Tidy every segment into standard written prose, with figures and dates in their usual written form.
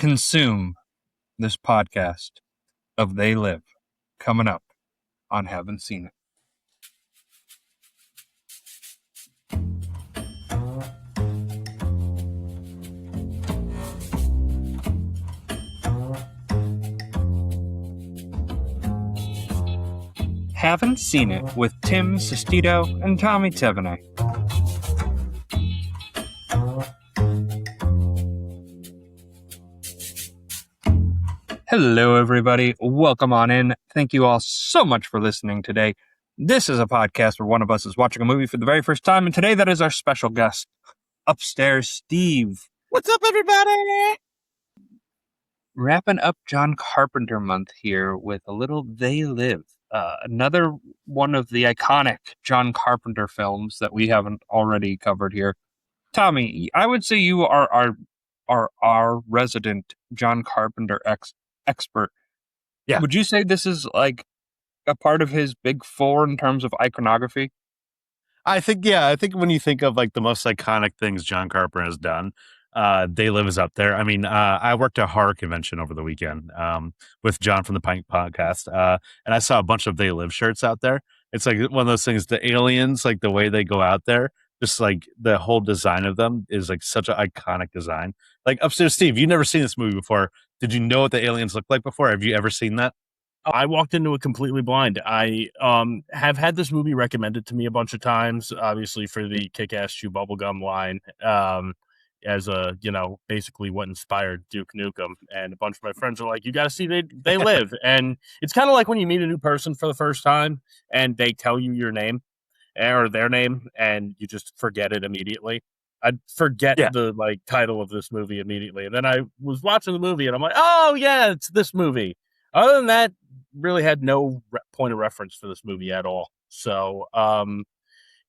consume this podcast of They Live coming up on Haven't Seen It. Haven't Seen It with Tim Sestito and Tommy Tevene. Hello, everybody. Welcome on in. Thank you all so much for listening today. This is a podcast where one of us is watching a movie for the very first time, and today that is our special guest, Upstairs Steve. What's up, everybody? Wrapping up John Carpenter Month here with a little They Live. Another one of the iconic John Carpenter films that we haven't already covered here. Tommy, I would say you are our resident John Carpenter expert. Yeah. Would you say this is like a part of his big four in terms of iconography? I think when you think of like the most iconic things John Carpenter has done, They Live is up there. I mean, I worked at a horror convention over the weekend with John from the Pink Podcast, and I saw a bunch of They Live shirts out there. It's like one of those things, the aliens, like the way they go out there, just like the whole design of them is like such an iconic design. Like Upstairs Steve, you've never seen this movie before. Did you know what the aliens look like before? Have you ever seen that? I walked into it completely blind. I have had this movie recommended to me a bunch of times, obviously for the Kick-Ass Chew Bubblegum line, as a, basically what inspired Duke Nukem. And a bunch of my friends are like, you got to see They Live. And it's kind of like when you meet a new person for the first time and they tell you your name or their name and you just forget it immediately. I'd forget the title of this movie immediately. And then I was watching the movie and I'm like, oh yeah, it's this movie. Other than that, really had no point of reference for this movie at all. So, I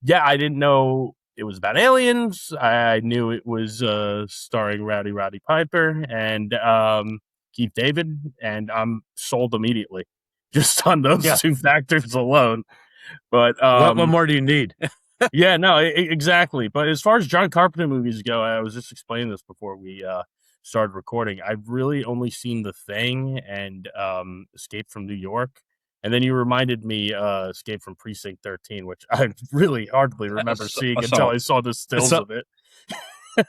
didn't know it was about aliens. I knew it was starring Roddy Piper and Keith David, and I'm sold immediately just on those two factors alone. But what more do you need? Yeah, no, exactly. But as far as John Carpenter movies go, I was just explaining this before we started recording. I've really only seen The Thing and Escape from New York. And then you reminded me Escape from Precinct 13, which I really hardly remember seeing until I saw the stills of it.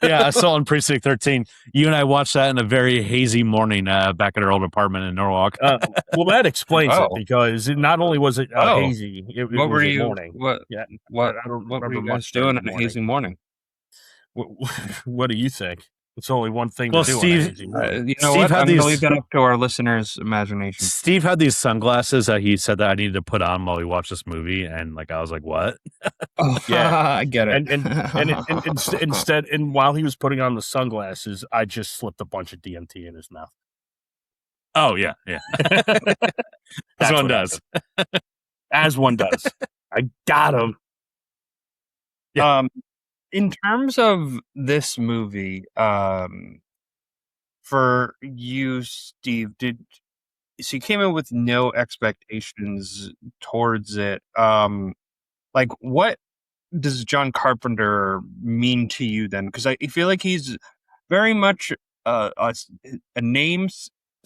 Yeah, I saw in Precinct 13. You and I watched that in a very hazy morning back at our old apartment in Norwalk. Well, that explains it, because not only was it hazy, it was morning. What were you guys doing in a hazy morning? What do you think? It's only one thing to do. Steve, you know what? I'm going to leave that up to our listeners' imagination. Steve had these sunglasses that he said that I needed to put on while we watched this movie, and I was like, "What?" I get it. And instead, while he was putting on the sunglasses, I just slipped a bunch of DMT in his mouth. Oh yeah. As one does. As one does. I got him. Yeah. In terms of this movie, for you, Steve, so you came in with no expectations towards it. What does John Carpenter mean to you then? Because I feel like he's very much a name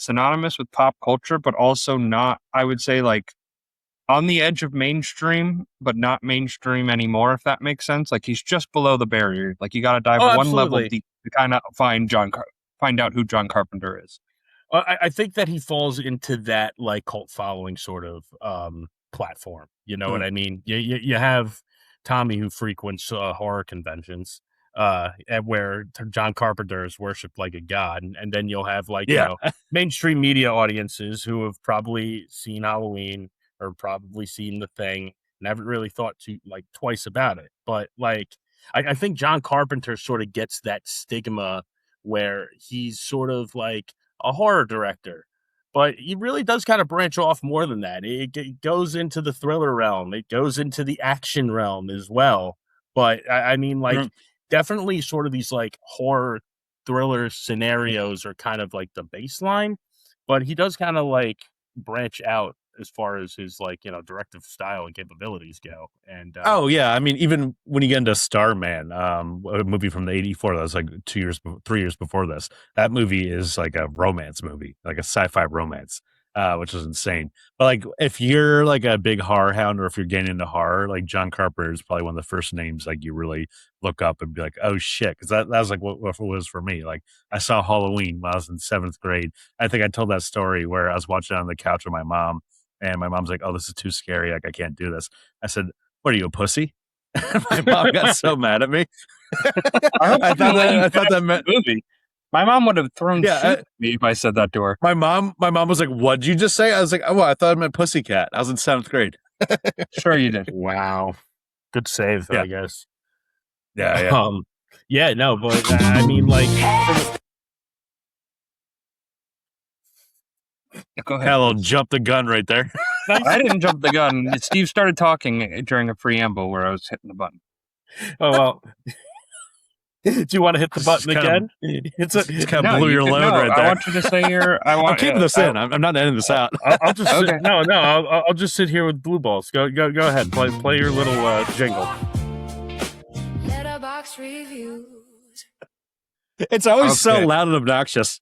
synonymous with pop culture, but also not, I would say, on the edge of mainstream, but not mainstream anymore, if that makes sense. Like, he's just below the barrier. Like, you got to dive one level deep to kind of find out who John Carpenter is. I think that he falls into that cult following sort of platform. You know what I mean? You have Tommy, who frequents horror conventions, where John Carpenter is worshipped like a god, and then you'll have mainstream media audiences who have probably seen Halloween or probably seen The Thing and haven't really thought twice about it. But I think John Carpenter sort of gets that stigma where he's sort of like a horror director, but he really does kind of branch off more than that. It goes into the thriller realm. It goes into the action realm as well. But I mean, definitely sort of these horror thriller scenarios are kind of the baseline, but he does kind of branch out as far as his directive style and capabilities go. And Oh yeah, I mean, even when you get into Starman, a movie from the '84 that was like 3 years before this, that movie is like a romance movie, like a sci-fi romance, which is insane. But like, if you're like a big horror hound, or if you're getting into horror, like John Carpenter is probably one of the first names like you really look up and be like, oh shit, because that was like what it was for me. Like, I saw Halloween when I was in 7th grade. I think I told that story where I was watching it on the couch with my mom, and my mom's like, "Oh, this is too scary. Like, I can't do this." I said, "What are you, a pussy?" My mom got so mad at me. I thought that meant movie. My mom would have thrown Yeah, shit at me if I said that to her. my mom was like, "What'd you just say?" I was like, "Oh, I thought it meant pussycat." I was in 7th grade. Sure you did. wow, good save, Yeah. I guess. Yeah. Yeah, no, but I mean, like, Go ahead. Hell, jump the gun right there. I didn't jump the gun. Steve started talking during a preamble where I was hitting the button. oh well. Do you want to hit the This button is kind of- again? It's kind of blew your load right I there. want you to say your. I'm keeping this in. I'm not ending this out. I'll just Okay. sit, no. I'll just sit here with blue balls. Go ahead. Play your little jingle. Letterbox reviews. It's always so Okay. loud and obnoxious.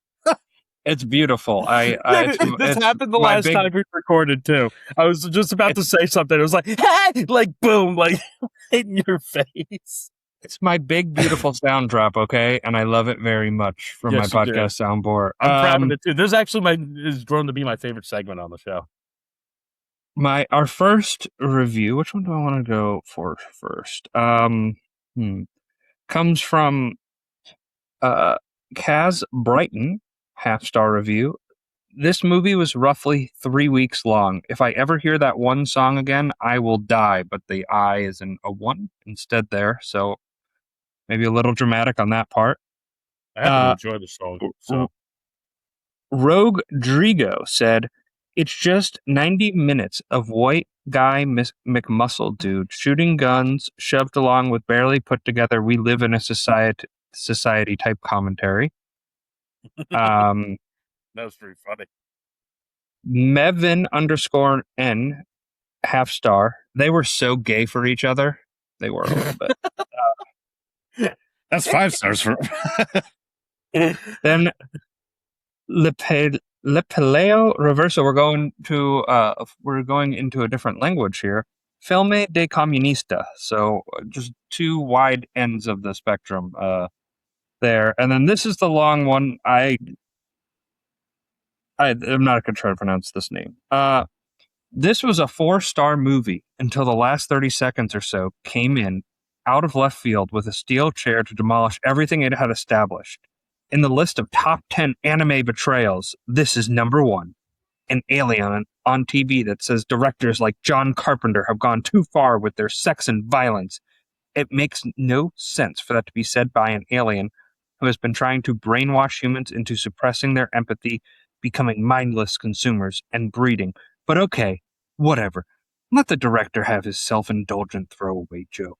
It's beautiful. This happened the my last big- time we recorded too. I was just about to say something. It was like, hey! Like boom, like right in your face. It's my big, beautiful sound drop, okay? And I love it very much from Yes, my you do. podcast soundboard. I'm proud of it too. This actually is grown to be my favorite segment on the show. Our first review. Which one do I want to go for first? Comes from Kaz Brighton, half-star review. This movie was roughly 3 weeks long. If I ever hear that one song again, I will die. But the I is in a 1 instead there, so maybe a little dramatic on that part. I happen to enjoy the song. So Rogue Drigo said, "It's just 90 minutes of white guy McMuscle dude shooting guns, shoved along with barely put together we live in a society type commentary." that was pretty funny. Mevin _N, half-star. They were so gay for each other. They were a little bit. That's 5 stars for. Then Le Paleo Reverso. We're going into a different language here. Filme de Comunista. So just two wide ends of the spectrum there. And then this is the long one. I'm not going to try to pronounce this name. This was a 4-star movie until the last 30 seconds or so came in out of left field with a steel chair to demolish everything it had established. In the list of top 10 anime betrayals, this is number 1. An alien on TV that says directors like John Carpenter have gone too far with their sex and violence. It makes no sense for that to be said by an alien who has been trying to brainwash humans into suppressing their empathy, becoming mindless consumers, and breeding. But okay, whatever. Let the director have his self-indulgent throwaway joke.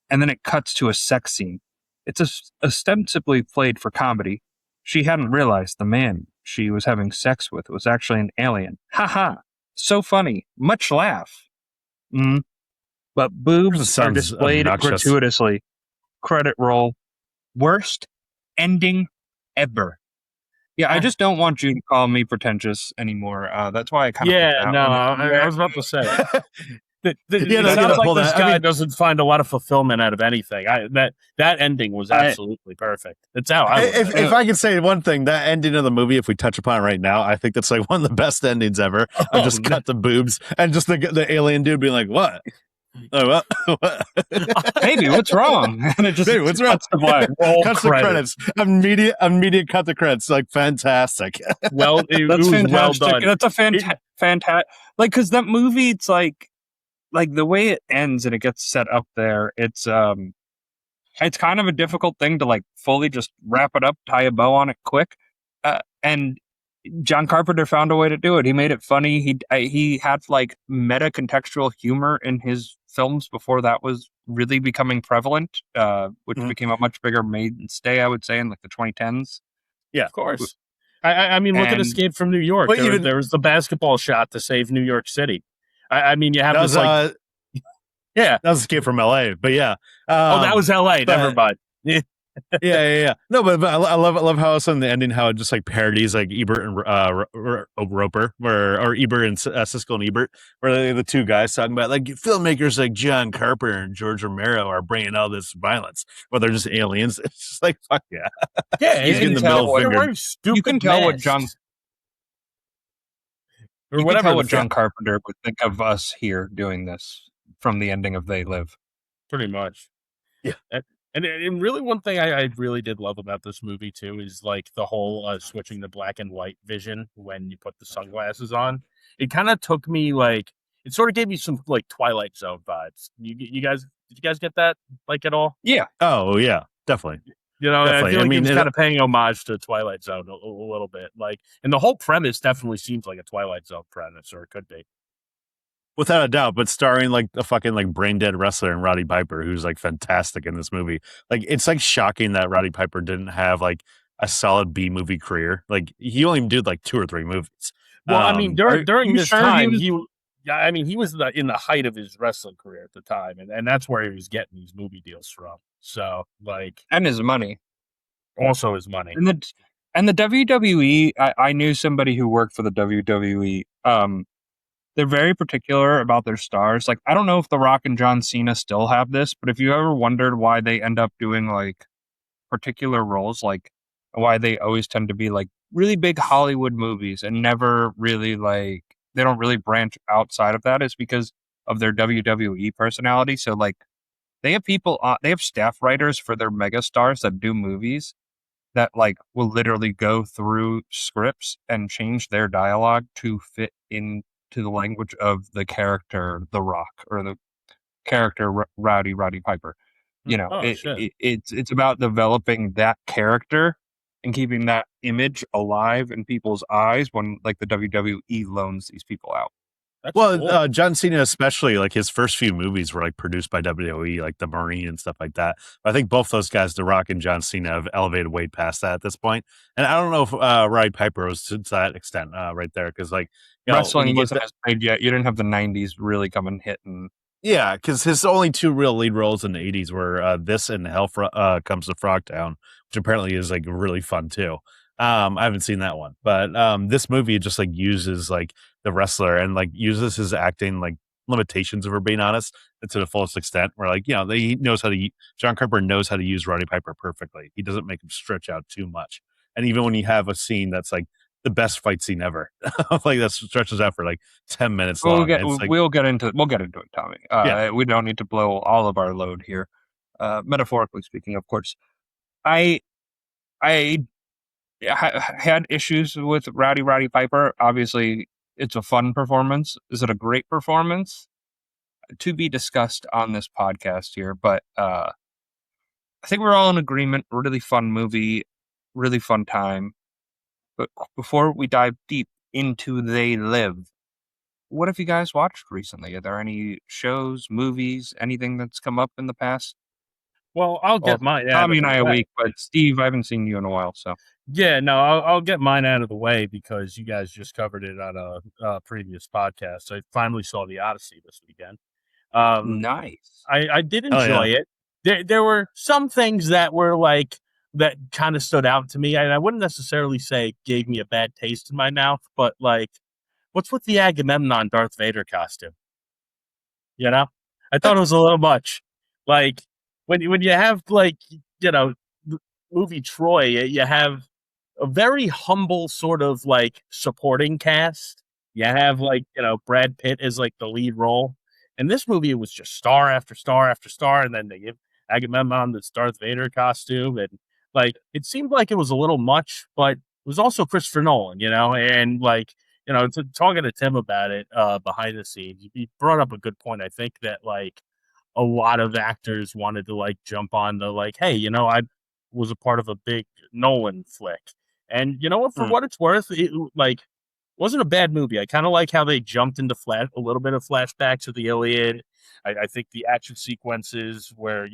And then it cuts to a sex scene. It's ostensibly played for comedy. She hadn't realized the man she was having sex with was actually an alien. Ha! So funny. Much laugh. But boobs are Sounds displayed obnoxious. gratuitously. Credit roll. Worst ending ever. Yeah, I just don't want you to call me pretentious anymore. That's why I kind of I was about to say. It Yeah, no, sounds pull like this that. guy I mean- doesn't find a lot of fulfillment out of anything. That ending was absolutely perfect. It's how I would If I could say one thing, that ending of the movie, if we touch upon it right now, I think that's like one of the best endings ever. Of just cut the boobs and just the alien dude being like, "What? Oh, what? Baby, what's wrong? And it just Baby, what's wrong?" cuts to black. Roll Cuts the credits. credits. Immediate cut the credits. Like fantastic. it That's was fantastic. well done. That's a fantastic. Like, because that movie, it's like the way it ends and it gets set up there. It's kind of a difficult thing to like fully just wrap it up, tie a bow on it quick, and John Carpenter found a way to do it. He made it funny. He had like meta contextual humor in his films before that was really becoming prevalent, which became a much bigger mainstay, I would say, in like the 2010s. Yeah, of course. I mean, look at And Escape from New York. Well, even There was the basketball shot to save New York City. I mean, you have that this was like, yeah. that was Escape from L.A. But yeah, Oh, that was L.A. Never but mind. Yeah. yeah. No, but I love how also in the ending how it just like parodies like Ebert and Roper, or Ebert and Siskel and Ebert, where the two guys talking about like filmmakers like John Carpenter and George Romero are bringing all this violence, but they're just aliens. It's just like fuck yeah, Yeah, he's getting the middle they're finger. wearing you can stupid tell what masks or you can whatever tell the what John fuck. Carpenter would think of us here doing this from the ending of They Live. Pretty much. Yeah. And really, one thing I really did love about this movie too is like the whole switching to black and white vision when you put the sunglasses on. It kind of took me like it sort of gave me some like Twilight Zone vibes. You guys, did you guys get that like at all? Yeah. Oh yeah, definitely. You know, I feel like it was it- kind of paying homage to Twilight Zone a little bit. Like, and the whole premise definitely seems like a Twilight Zone premise, or it could be. Without a doubt, but starring like a fucking like brain dead wrestler and Roddy Piper, who's like fantastic in this movie. Like it's like shocking that Roddy Piper didn't have like a solid B movie career. Like he only did like 2 or 3 movies. Well, I mean, Are during you this sure time, was- yeah, I mean, he was in the height of his wrestling career at the time, and that's where he was getting these movie deals from. So, like, and his money. also his money. And the WWE, I knew somebody who worked for the WWE. They're very particular about their stars. Like, I don't know if The Rock and John Cena still have this, but if you ever wondered why they end up doing like particular roles, like why they always tend to be like really big Hollywood movies and never really like they don't really branch outside of that, is because of their WWE personality. So like they have people, they have staff writers for their mega stars that do movies that like will literally go through scripts and change their dialogue to fit into the language of the character The Rock or the character Roddy Piper. You know, Oh shit! it's about developing that character and keeping that image alive in people's eyes when like the WWE loans these people out. That's Well, cool. John Cena, especially like his first few movies were like produced by WWE, like The Marine and stuff like that. But I think both those guys, The Rock and John Cena, have elevated way past that at this point. And I don't know if Roddy Piper was to that extent right there, because like you know, when you Wrestling get wasn't as big yet. You didn't have the '90s really come and hit and yeah, because his only 2 real lead roles in the '80s were this and Hell Comes to Frogtown, which apparently is like really fun too. I haven't seen that one, but this movie just like uses like the wrestler and like uses his acting like limitations, if we're being honest, to the fullest extent. Where like you know he knows how to John Carpenter knows how to use Roddy Piper perfectly. He doesn't make him stretch out too much, and even when you have a scene that's like the best fight scene ever, like that stretches out for like 10 minutes long. It's like we'll get into it, Tommy. yeah. We don't need to blow all of our load here. Metaphorically speaking, of course. I had issues with Roddy Piper. Obviously, it's a fun performance. Is it a great performance? To be discussed on this podcast here, but I think we're all in agreement. Really fun movie, really fun time. But before we dive deep into They Live, what have you guys watched recently? Are there any shows, movies, anything that's come up in the past? Well, I'll Well, get mine out Tommy of and the I are way. weak, but Steve, I haven't seen you in a while, so. Yeah, no, I'll get mine out of the way because you guys just covered it on a previous podcast. I finally saw the Odyssey this weekend. Nice. I did Oh, yeah. enjoy it. There were some things that were like that kind of stood out to me, and I wouldn't necessarily say gave me a bad taste in my mouth, but like, what's with the Agamemnon Darth Vader costume? You know, I thought it was a little much. Like when you have like you know movie Troy, you have a very humble sort of like supporting cast. You have like Brad Pitt as like the lead role. And this movie it was just star after star after star, and then they give Agamemnon this Darth Vader costume, and like it seemed like it was a little much, but it was also Christopher Nolan, and like talking to Tim about it behind the scenes, he brought up a good point. I think that like a lot of actors wanted to like jump on the like, hey, I was a part of a big Nolan flick, and you know what? For what it's worth, it like wasn't a bad movie. I kind of like how they jumped into a little bit of flashbacks of the Iliad. I think the action sequences where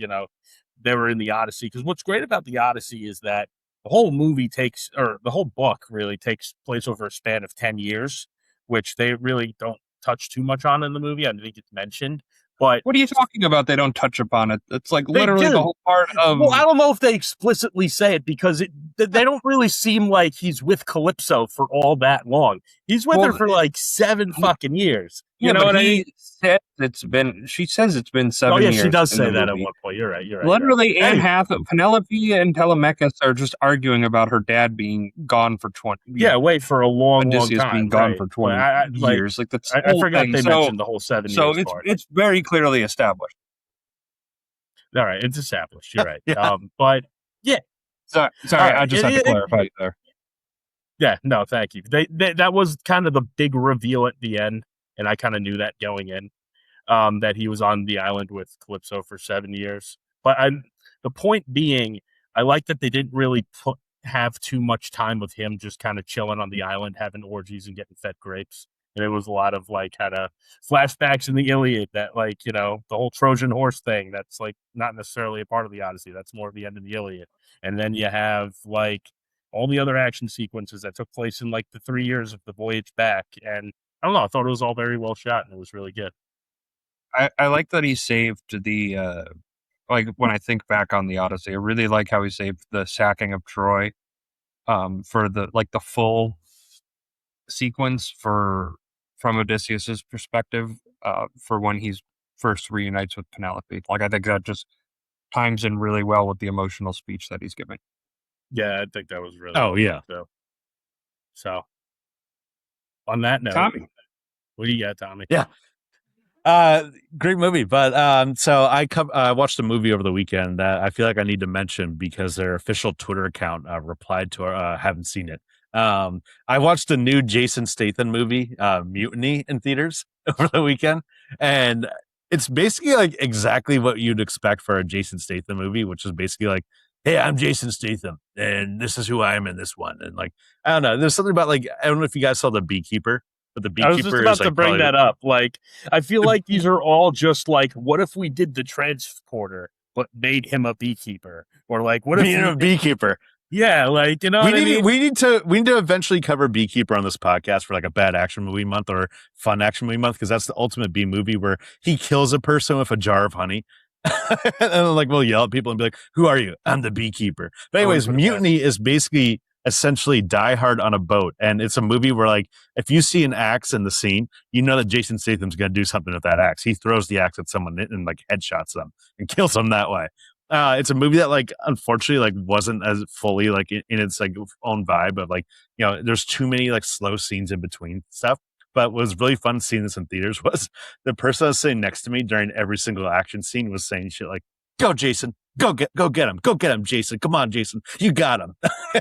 they were in the Odyssey. Because what's great about the Odyssey is that the whole movie the whole book really takes place over a span of 10 years, which they really don't touch too much on in the movie. I think it's mentioned, but What are you talking about? They don't touch upon it. It's like they literally the do. whole part of. Well, I don't know if they explicitly say it because they don't really seem like he's with Calypso for all that long. He's with her Well, for like 7 fucking years. You yeah, know but what I mean? he said it's been. She says it's been Oh 7 yeah, she years does in the say that at movie. one point. You're right. Literally, and Anyway, half of Penelope and Telemachus are just arguing about her dad being gone for 20. yeah, wait for a long Odysseus time, being gone right? for But 20 years. Like that's the I whole forgot thing. they So mentioned the whole 7 so years part. it's very clearly established. All right, it's established. You're right. Yeah. But yeah, Sorry, right. I just had to clarify there. Yeah, no, thank you. They that was kind of the big reveal at the end, and I kind of knew that going in. That he was on the island with Calypso for 7 years. But the point being, I like that they didn't really have too much time with him just kind of chilling on the island, having orgies and getting fed grapes. And it was a lot of like kind of flashbacks in the Iliad that like, you know, the whole Trojan horse thing that's like not necessarily a part of the Odyssey. That's more of the end of the Iliad. And then you have like all the other action sequences that took place in like the 3 years of the voyage back. And I don't know, I thought it was all very well shot and it was really good. I like that he saved the like when I think back on the Odyssey, I really like how he saved the sacking of Troy for the like the full sequence from Odysseus's perspective for when he's first reunites with Penelope. Like I think that just times in really well with the emotional speech that he's giving. Yeah, I think that was really Oh, yeah. good, so on that note, Tommy. what do you got, Tommy? Yeah. Great movie, but so I watched a movie over the weekend that I feel like I need to mention because their official Twitter account replied to our haven't seen it. I watched the new Jason Statham movie, Mutiny, in theaters over the weekend, and it's basically like exactly what you'd expect for a Jason Statham movie, which is basically like, hey, I'm Jason Statham, and this is who I am in this one, and like I don't know, there's something about like I don't know if you guys saw The Beekeeper. But The Beekeeper I was just about is like to bring that up. Like, I feel like these are all just like, what if we did the transporter but made him a beekeeper, or like, what if being a beekeeper? Yeah, like you know, what I mean? We need to eventually cover Beekeeper on this podcast for like a bad action movie month or fun action movie month because that's the ultimate B movie where he kills a person with a jar of honey. And then, like we'll yell at people and be like, "Who are you? I'm the beekeeper." But anyways, Mutiny is basically essentially Die Hard on a boat, and it's a movie where like if you see an axe in the scene, you know that Jason Statham's going to do something with that axe. He throws the axe at someone and like headshots them and kills them that way. It's a movie that like unfortunately like wasn't as fully like in its like own vibe of like you know there's too many like slow scenes in between stuff. But what was really fun seeing this in theaters was the person that was sitting next to me during every single action scene was saying shit like, "Go, Jason, go get him, Jason, come on, Jason, you got him."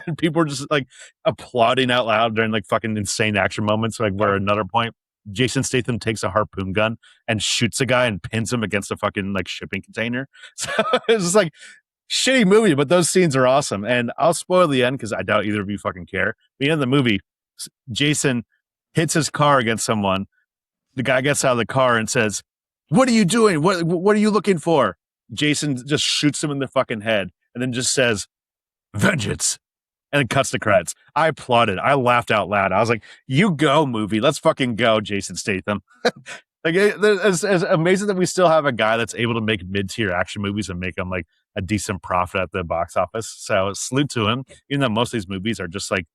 And people were just like applauding out loud during like fucking insane action moments. Like where at another point, Jason Statham takes a harpoon gun and shoots a guy and pins him against a fucking like shipping container. So it's just like shitty movie, but those scenes are awesome. And I'll spoil the end because I doubt either of you fucking care. But the end of the movie, Jason hits his car against someone. The guy gets out of the car and says, "What are you doing? What are you looking for?" Jason just shoots him in the fucking head and then just says, "Vengeance." And then cuts the credits. I applauded. I laughed out loud. I was like, "You go, movie. Let's fucking go, Jason Statham." Like it's amazing that we still have a guy that's able to make mid-tier action movies and make them like a decent profit at the box office. So salute to him, even though most of these movies are just like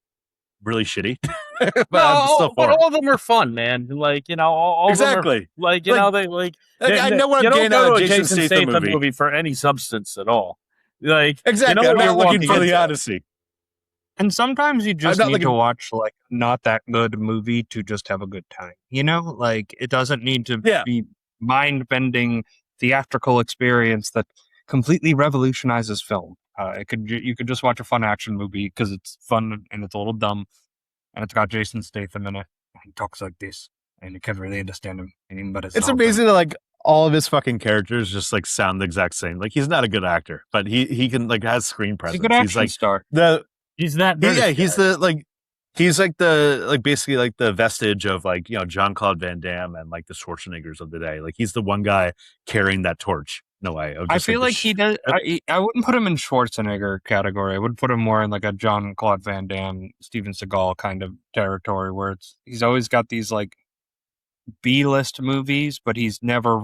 really shitty. But no, but all of them are fun, man. Like you know, all exactly. of them are, like you know, they like. I know what I'm getting out of a Jason Statham movie for any substance at all. Like exactly, you know, I'm not looking for the Odyssey. And sometimes you just need to watch like not that good movie to just have a good time. You know, like it doesn't need to be mind-bending theatrical experience that completely revolutionizes film. You could just watch a fun action movie because it's fun and it's a little dumb, and it's got Jason Statham in it. And he talks like this, and you can't really understand him. But it's amazing that like all of his fucking characters just like sound the exact same. Like he's not a good actor, but he can like has screen presence. He's a good action like star. He's that. He's the like. He's like the like basically like the vestige of like Jean-Claude Van Damme and like the Schwarzeneggers of the day. Like he's the one guy carrying that torch. No way. I feel like he does. I wouldn't put him in Schwarzenegger category. I would put him more in like a Jean-Claude Van Damme, Steven Seagal kind of territory, where he's always got these like B-list movies, but he never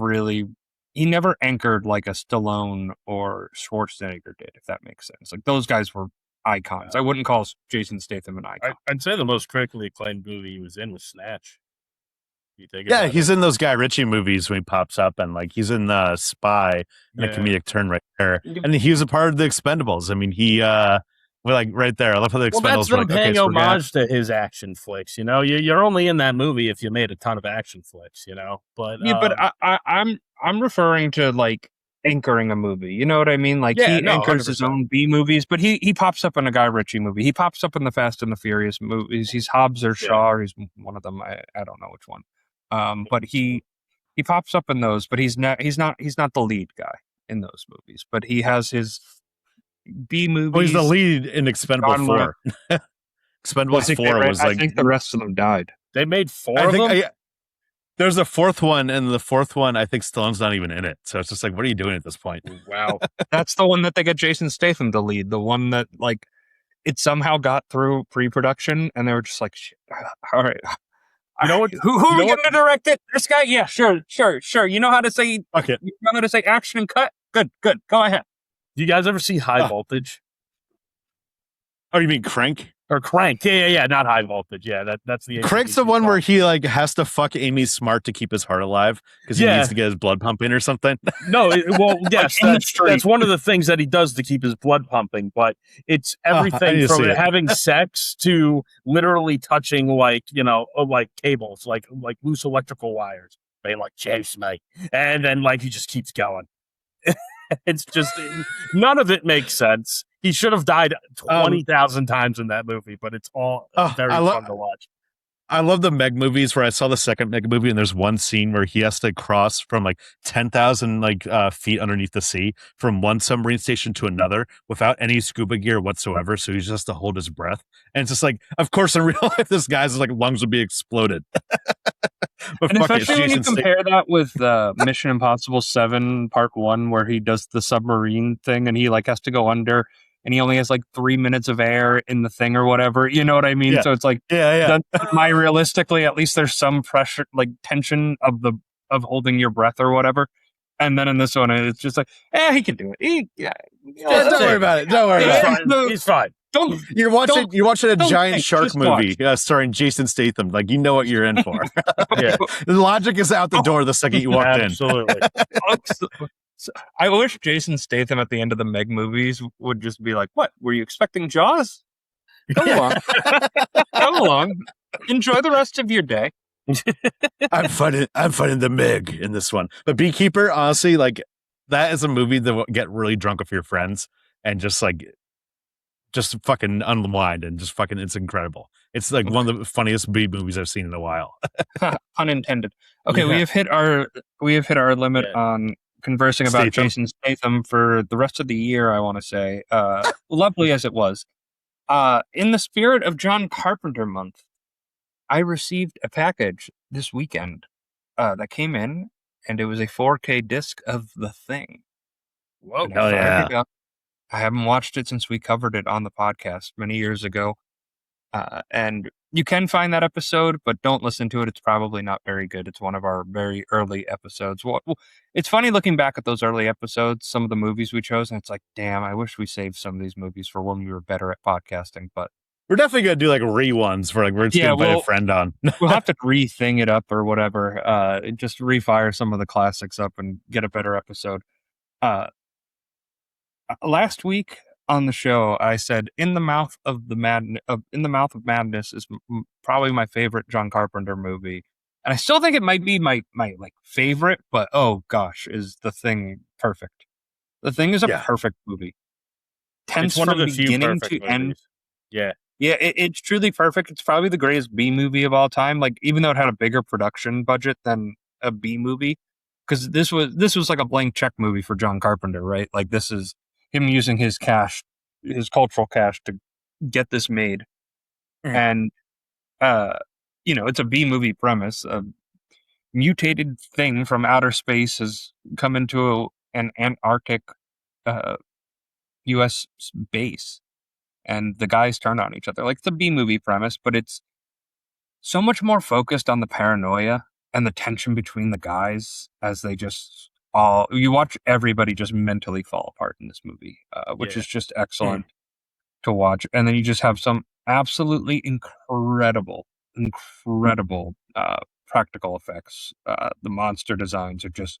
anchored like a Stallone or Schwarzenegger did, if that makes sense. Like those guys were icons. I wouldn't call Jason Statham an icon. I'd say the most critically acclaimed movie he was in was Snatch. You think Yeah, about he's it. in those Guy Ritchie movies when he pops up, and like he's in Spy in a comedic turn right there, and he was a part of the Expendables. I mean, we're like right there. I love how the Expendables. Well, that's were them like, paying okay, so homage to his action flicks. You know, you're only in that movie if you made a ton of action flicks. You know, but yeah, but I'm referring to like anchoring a movie. You know what I mean? Like he anchors 100%. his own B movies, but he pops up in a Guy Ritchie movie. He pops up in the Fast and the Furious movies. He's Hobbs or Shaw. Or he's one of them. I don't know which one. But he pops up in those, but he's not the lead guy in those movies. But he has his B movies. Well, he's the lead in Expendables 4. Expendables 4 was like. I think the rest of them died. They made 4 of them. There's a 4th one, and the 4th one, I think Stallone's not even in it. So it's just like, what are you doing at this point? Wow. That's the one that they get Jason Statham to lead. The one that like it somehow got through pre-production, and they were just like, shit, all right. You know what? Who are we going to direct it? This guy? Yeah, sure. You know how to say okay. You know how to say action and cut? Good. Go ahead. Do you guys ever see High Voltage? Oh, you mean Crank? Or Crank? Yeah. Not High Voltage. Yeah, that's the Crank's the one where he like has to fuck Amy Smart to keep his heart alive because he needs to get his blood pumping or something. No, yes, that's one of the things that he does to keep his blood pumping. But it's everything from having sex to literally touching like like cables, like loose electrical wires. They like chase me, and then like he just keeps going. It's just none of it makes sense. He should have died 20,000 times in that movie, but it's all very fun to watch. I love the Meg movies where I saw the second Meg movie, and there's one scene where he has to cross from like 10,000 feet underneath the sea from one submarine station to another without any scuba gear whatsoever. So he just has to hold his breath. And it's just like, of course, in real life, this guy's like lungs would be exploded. And especially when you compare that with Mission Impossible 7 Part 1, where he does the submarine thing and he like has to go under and he only has like 3 minutes of air in the thing or whatever. You know what I mean? Yeah. So it's like, realistically, at least there's some pressure, like tension of holding your breath or whatever. And then in this one, it's just like, he can do it. Don't worry about it. Don't worry about it. He's fine. You're watching a giant shark movie starring Jason Statham. Like, you know what you're in for. Yeah. The logic is out the door the second you walked in. Absolutely. I wish Jason Statham at the end of the Meg movies would just be like, what? Were you expecting Jaws? Come along. Come along. Enjoy the rest of your day. I'm fighting the Meg in this one. But Beekeeper, honestly, like that is a movie that will get really drunk with your friends and just fucking unwind and just fucking, it's incredible. It's like one of the funniest B movies I've seen in a while. Unintended. Okay, we have hit our limit on conversing about Jason Statham for the rest of the year, I want to say. Lovely as it was. In the spirit of John Carpenter Month, I received a package this weekend that came in, and it was a 4K disc of The Thing. Whoa. Hell yeah. I haven't watched it since we covered it on the podcast many years ago. And you can find that episode, but don't listen to it. It's probably not very good. It's one of our very early episodes. Well, it's funny looking back at those early episodes, some of the movies we chose, and it's like, damn, I wish we saved some of these movies for when we were better at podcasting. But we're definitely going to do like re-ones for like, we're just going to invite a friend on. We'll have to re-thing it up or whatever. Just refire some of the classics up and get a better episode. Last week on the show, I said "In the Mouth of Madness" is probably my favorite John Carpenter movie, and I still think it might be my like favorite. But oh gosh, is The Thing perfect? The Thing is a perfect movie. Tense one from of the few beginning perfect to movies. end. Yeah, it's truly perfect. It's probably the greatest B movie of all time. Like even though it had a bigger production budget than a B movie, because this was like a blank check movie for John Carpenter, right? Like this is him using his cash, his cultural cash, to get this made. And it's a B movie premise. A mutated thing from outer space has come into an Antarctic U.S. base, and the guys turn on each other. Like, it's a B movie premise, but it's so much more focused on the paranoia and the tension between the guys as they just all you watch everybody just mentally fall apart in this movie, which is just excellent to watch. And then you just have some absolutely incredible practical effects. The monster designs are just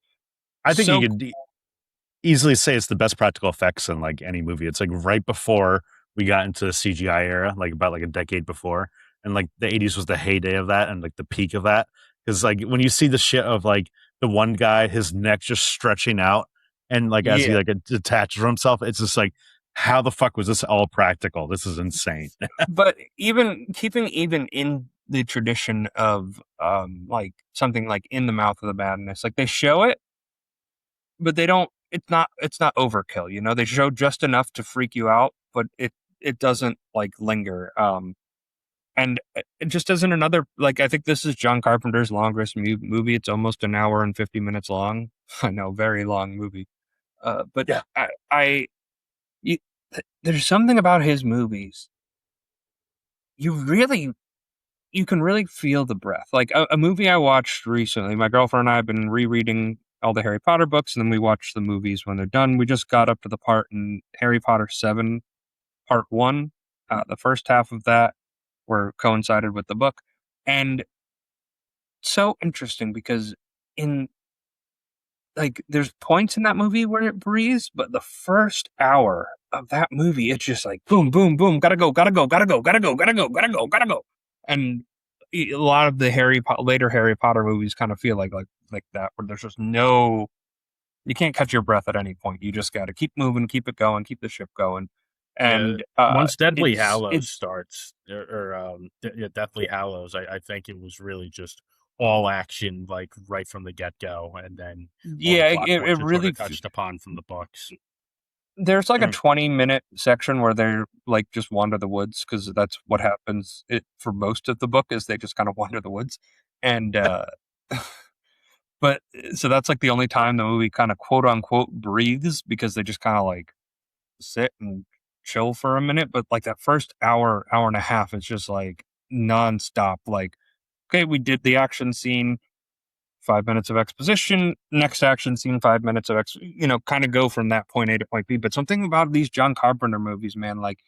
I think so you could easily say it's the best practical effects in like any movie. It's like right before we got into the CGI era, like about like a decade before, and like the 80s was the heyday of that and like the peak of that. Because like when you see the shit of like the one guy, his neck just stretching out, and like as he yeah. like detaches from himself, it's just like, how the fuck was this all practical? This is insane. But even keeping even in the tradition of like something like In the Mouth of the Madness, like they show it, but they don't. It's not overkill. You know, they show just enough to freak you out, but it doesn't like linger. And it just isn't another like I think this is John Carpenter's longest movie. It's almost an hour and 50 minutes long. I know, very long movie. But Yeah. you, there's something about his movies. You can really feel the breath. Like a movie I watched recently, my girlfriend and I have been rereading all the Harry Potter books, and then we watch the movies when they're done. We just got up to the part in Harry Potter 7, Part 1. The first half of that were coincided with the book. And so interesting because in like there's points in that movie where it breathes, but the first hour of that movie, it's just like boom, boom, boom, gotta go, gotta go, gotta go, gotta go, gotta go, gotta go, gotta go. And a lot of the later Harry Potter movies kind of feel like that, where there's just no, you can't catch your breath at any point. You just got to keep moving, keep it going, keep the ship going. Yeah, And once Deathly it's Hallows starts, Deathly Hallows, I think it was really just all action, like right from the get go, and then all the yeah, plot it points are sort really of touched upon from the books. there's like a 20-minute section where they're like just wander the woods because that's what happens for most of the book is they just kind of wander the woods. And but so that's like the only time the movie kind of quote unquote breathes because they just kind of like sit and chill for a minute. But like that first hour and a half, it's just like nonstop. Like, okay, we did the action scene, 5 minutes of exposition, next action scene, 5 minutes of kind of go from that point A to point B. But something about these John Carpenter movies, man, like,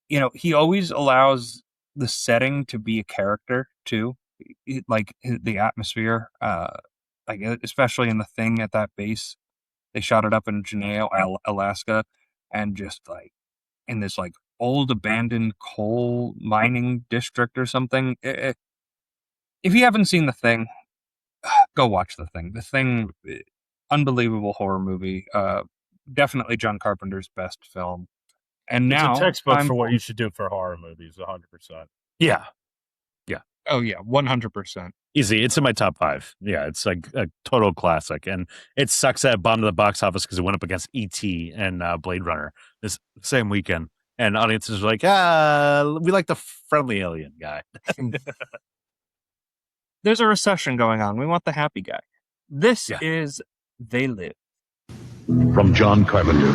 he always allows the setting to be a character too. Like the atmosphere, like especially in The Thing at that base, they shot it up in Juneau, Alaska, and just like in this like old abandoned coal mining district or something. If you haven't seen The Thing, go watch The Thing. The Thing, unbelievable horror movie. Definitely John Carpenter's best film. And It's a now textbook time for what for you should do for horror movies, 100%. Yeah. Yeah. oh yeah, 100%. Easy. It's in my top 5. Yeah, it's like a total classic, and it sucks that it bombed the box office because it went up against E.T. and Blade Runner this same weekend, and audiences were like, we like the friendly alien guy. There's a recession going on. We want the happy guy. This Yeah. is They Live. From John Carpenter.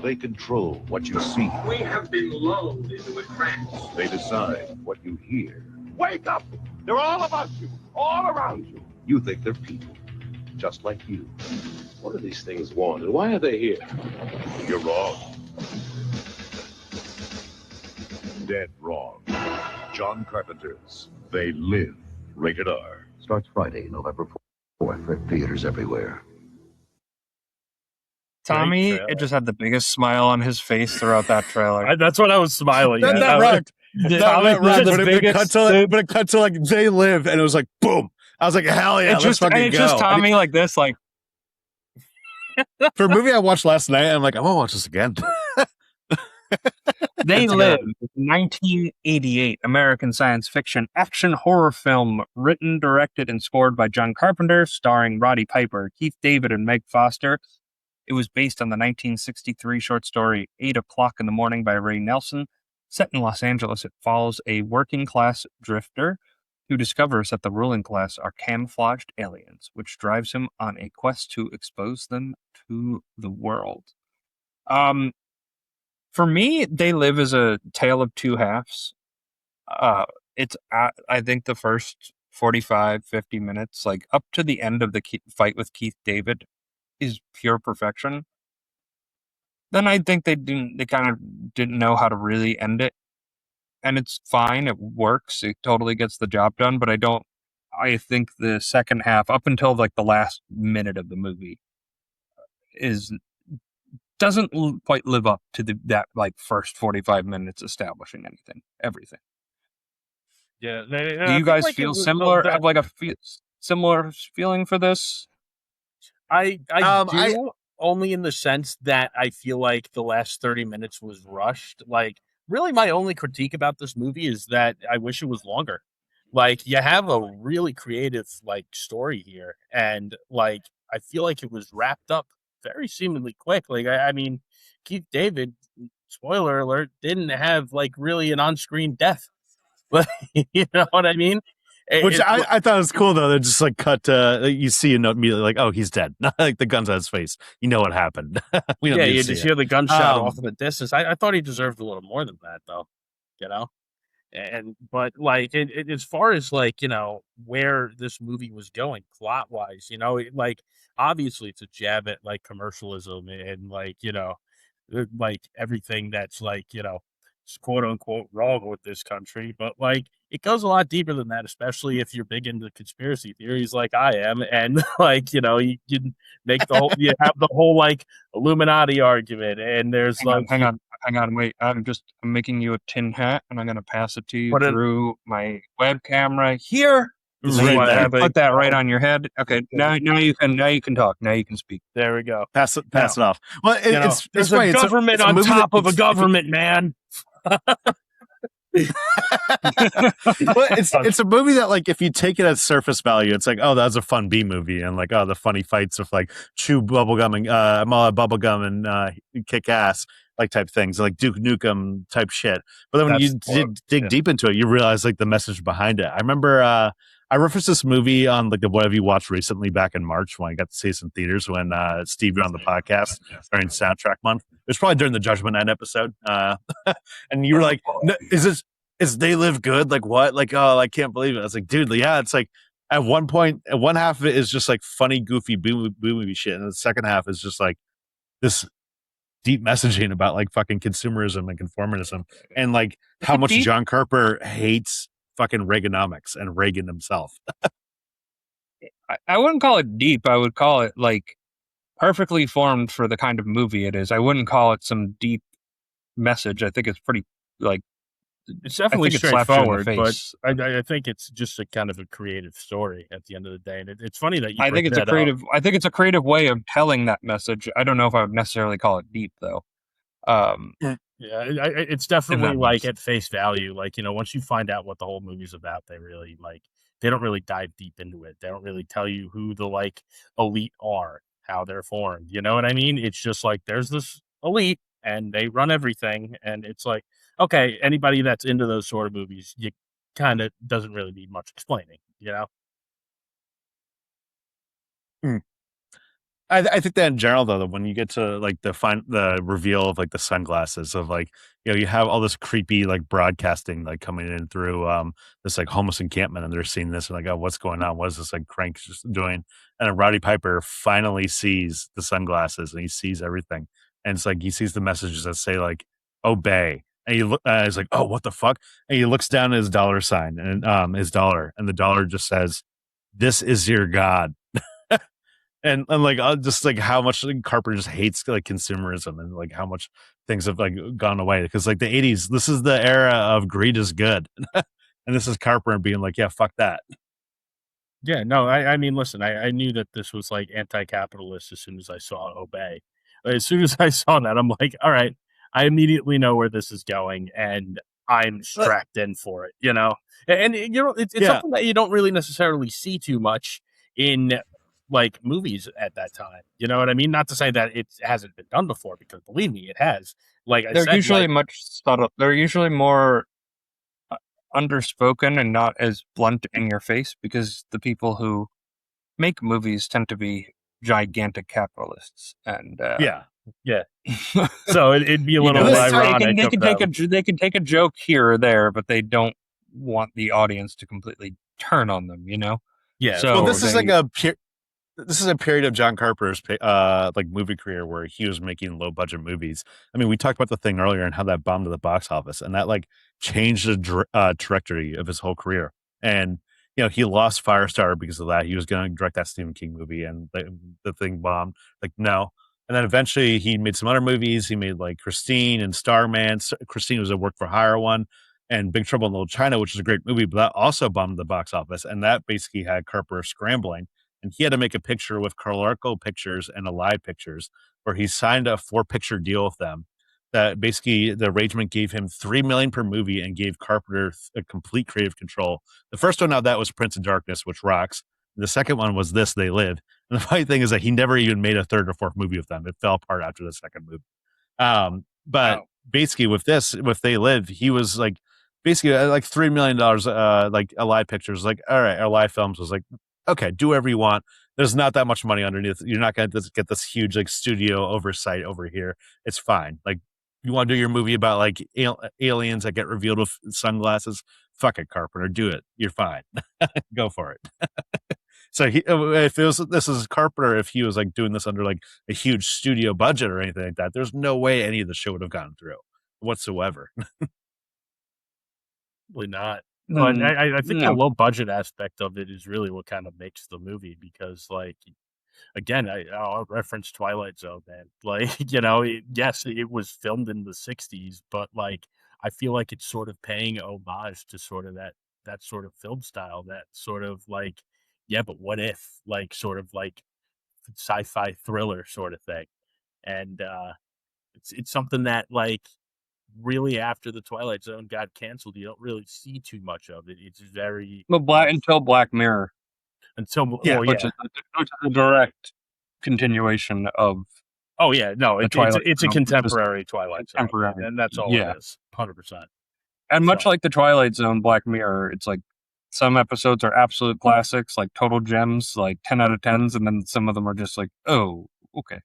They control what you see. We have been lulled into a trance. They decide what you hear. Wake up! They're all about you, all around you. You think they're people, just like you. What do these things want, and why are they here? You're wrong. Dead wrong. John Carpenter's They Live. Rated R. Starts Friday, November 4th at theaters everywhere. Tommy, trailer. it just had the biggest smile on his face throughout that trailer. That's what I was smiling at. That rocked. The- That rocked. the But it cut to like They Live, and it was like boom. I was like, hell yeah, let's fucking it's go. just Tommy like this, like For a movie I watched last night, I'm like, I want to watch this again. They It's Live, good. 1988 American science fiction action horror film written, directed, and scored by John Carpenter, starring Roddy Piper, Keith David, and Meg Foster. It was based on the 1963 short story 8 O'Clock in the Morning by Ray Nelson. Set in Los Angeles, it follows a working-class drifter who discovers that the ruling class are camouflaged aliens, which drives him on a quest to expose them to the world. For me, They Live is a tale of two halves. It's I think the first 45, 50 minutes, like up to the end of the fight with Keith David, is pure perfection. Then I think they kind of didn't know how to really end it. And it's fine. It works. It totally gets the job done. But I think the second half, up until like the last minute of the movie, doesn't quite live up to that like first 45 minutes establishing everything. Yeah. Do you guys feel similar? Have like a similar feeling for this? I do, only in the sense that I feel like the last 30 minutes was rushed. Like, really, my only critique about this movie is that I wish it was longer. Like, you have a really creative like story here, and like I feel like it was wrapped up very seemingly quick. Like, I mean, Keith David, spoiler alert, didn't have like really an on-screen death. You know what I mean? Which I thought was cool though. They're just like cut to you see and immediately like, oh, he's dead. Not like the gun's on his face. You know what happened. We don't need you to see just it. hear the gunshot off in the distance. I thought he deserved a little more than that, though. You know, but like as far as like where this movie was going plot wise, like obviously it's a jab at like commercialism and like like everything that's like quote unquote wrong with this country, but like it goes a lot deeper than that, especially if you're big into conspiracy theories like I am, and like you can make you have the whole like Illuminati argument, and there's hang on, wait. I'm making you a tin hat, and I'm gonna pass it to you through my web camera here. Right there. Put that right on your head. Okay, now you can talk. Now you can speak. There we go. Pass it off. Well, it's there's funny. a government on top of a government, man. Well, it's a movie that like if you take it at surface value, it's like, oh, that's a fun B movie, and like, oh, the funny fights of like chew bubblegum and bubblegum and kick ass like type things, like Duke Nukem type shit. But then when you dig deep into it, you realize like the message behind it. I remember I referenced this movie on like the What Have You Watched Recently back in March when I got to see some theaters when Steve got on the podcast during Soundtrack Month. It was probably during the Judgment Night episode. And you were like, no, is They Live good? Like what? Like, oh, I can't believe it. I was like, dude, yeah, it's like at one point, one half of it is just like funny, goofy, boo movie shit. And the second half is just like this deep messaging about like fucking consumerism and conformism and like how much John Carpenter hates fucking Reaganomics and Reagan himself. I wouldn't call it deep. I would call it like perfectly formed for the kind of movie it is. I wouldn't call it some deep message. I think it's pretty like it's definitely straightforward, but I think it's just a kind of a creative story at the end of the day. And it's funny that you. I think it's a creative way of telling that message. I don't know if I would necessarily call it deep though. It's definitely like at face value. Like once you find out what the whole movie's about, they don't really dive deep into it. They don't really tell you who the like elite are, how they're formed. You know what I mean? It's just like there's this elite and they run everything, and it's like, okay, anybody that's into those sort of movies, you kind of doesn't really need much explaining, I think that in general, though, when you get to like the reveal of like the sunglasses of like, you have all this creepy like broadcasting like coming in through this like homeless encampment, and they're seeing this and like, oh, what's going on? What is this like crank just doing? And then Roddy Piper finally sees the sunglasses and he sees everything, and it's like he sees the messages that say like obey, and he he's like, oh, what the fuck? And he looks down at his dollar sign and his dollar, and the dollar just says, "This is your God." And like just like how much like, Carpenter just hates like consumerism and like how much things have like gone away, because like the 80s, this is the era of greed is good. And this is Carpenter being like, yeah, fuck that. Yeah, no, I mean, listen, I knew that this was like anti-capitalist as soon as I saw Obey. As soon as I saw that, I'm like, all right, I immediately know where this is going, and I'm strapped in for it, And it's something that you don't really necessarily see too much in like movies at that time. You know what I mean? Not to say that it hasn't been done before, because believe me, it has. Like they're usually much subtle. They're usually more underspoken and not as blunt in your face, because the people who make movies tend to be gigantic capitalists, and Yeah. So it'd be a you little know, ironic. they can take a joke here or there, but they don't want the audience to completely turn on them. You know. Yeah. So Well, this is like they- this is a period of John Carpenter's like movie career where he was making low budget movies. I mean, we talked about The Thing earlier and how that bombed at the box office, and that like changed the trajectory of his whole career. And he lost Firestar because of that. He was going to direct that Stephen King movie, and the Thing bombed. Like no. And then eventually he made some other movies. He made like Christine and Starman. Christine was a work for hire one, and Big Trouble in Little China, which is a great movie, but that also bombed the box office. And that basically had Carpenter scrambling. And he had to make a picture with Carlarco Pictures and Alive Pictures, where he signed a 4-picture deal with them. That basically the arrangement gave him $3 million per movie and gave Carpenter a complete creative control. The first one out that was Prince of Darkness, which rocks. The second one was This They Live. And the funny thing is that he never even made a third or fourth movie with them. It fell apart after the second movie. But basically with They Live, he was like basically like $3 million, like Alive Pictures, like, all right, Alive Films was like, okay, do whatever you want. There's not that much money underneath. You're not going to get this huge like studio oversight over here. It's fine. Like, you want to do your movie about like aliens that get revealed with sunglasses? Fuck it, Carpenter, do it. You're fine. Go for it. So if this is Carpenter, if he was like doing this under like a huge studio budget or anything like that, there's no way any of the show would have gotten through whatsoever. Probably not. But I think the low budget aspect of it is really what kind of makes the movie, because like, again, I'll reference Twilight Zone, man. Like, yes, it was filmed in the 60s, but like, I feel like it's sort of paying homage to sort of that sort of film style, that sort of like, yeah, but what if, like, sort of like sci-fi thriller sort of thing. And it's something that like, really after the Twilight Zone got canceled, you don't really see too much of it. It's very until Black Mirror, which is a direct continuation of. Oh yeah, no, it's a contemporary Twilight Zone, contemporary, and that's all it is, 100%. And much like the Twilight Zone, Black Mirror, it's like some episodes are absolute classics, like total gems, like 10 out of 10s, and then some of them are just like, oh, okay.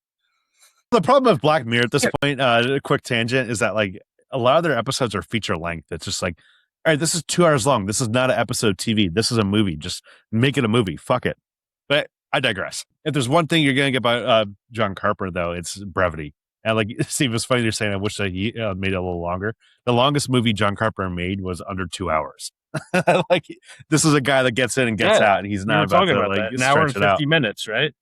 The problem with Black Mirror at this point, a quick tangent, is that like a lot of their episodes are feature length. It's just like, all right, this is 2 hours long. This is not an episode of TV. This is a movie. Just make it a movie. Fuck it. But I digress. If there's one thing you're going to get by John Carpenter, though, it's brevity. And like, Steve, it's funny you're saying I wish that he made it a little longer. The longest movie John Carpenter made was under 2 hours. Like, this is a guy that gets in and gets out, and he's not about talking to about like that. An hour and 50 out. minutes, right?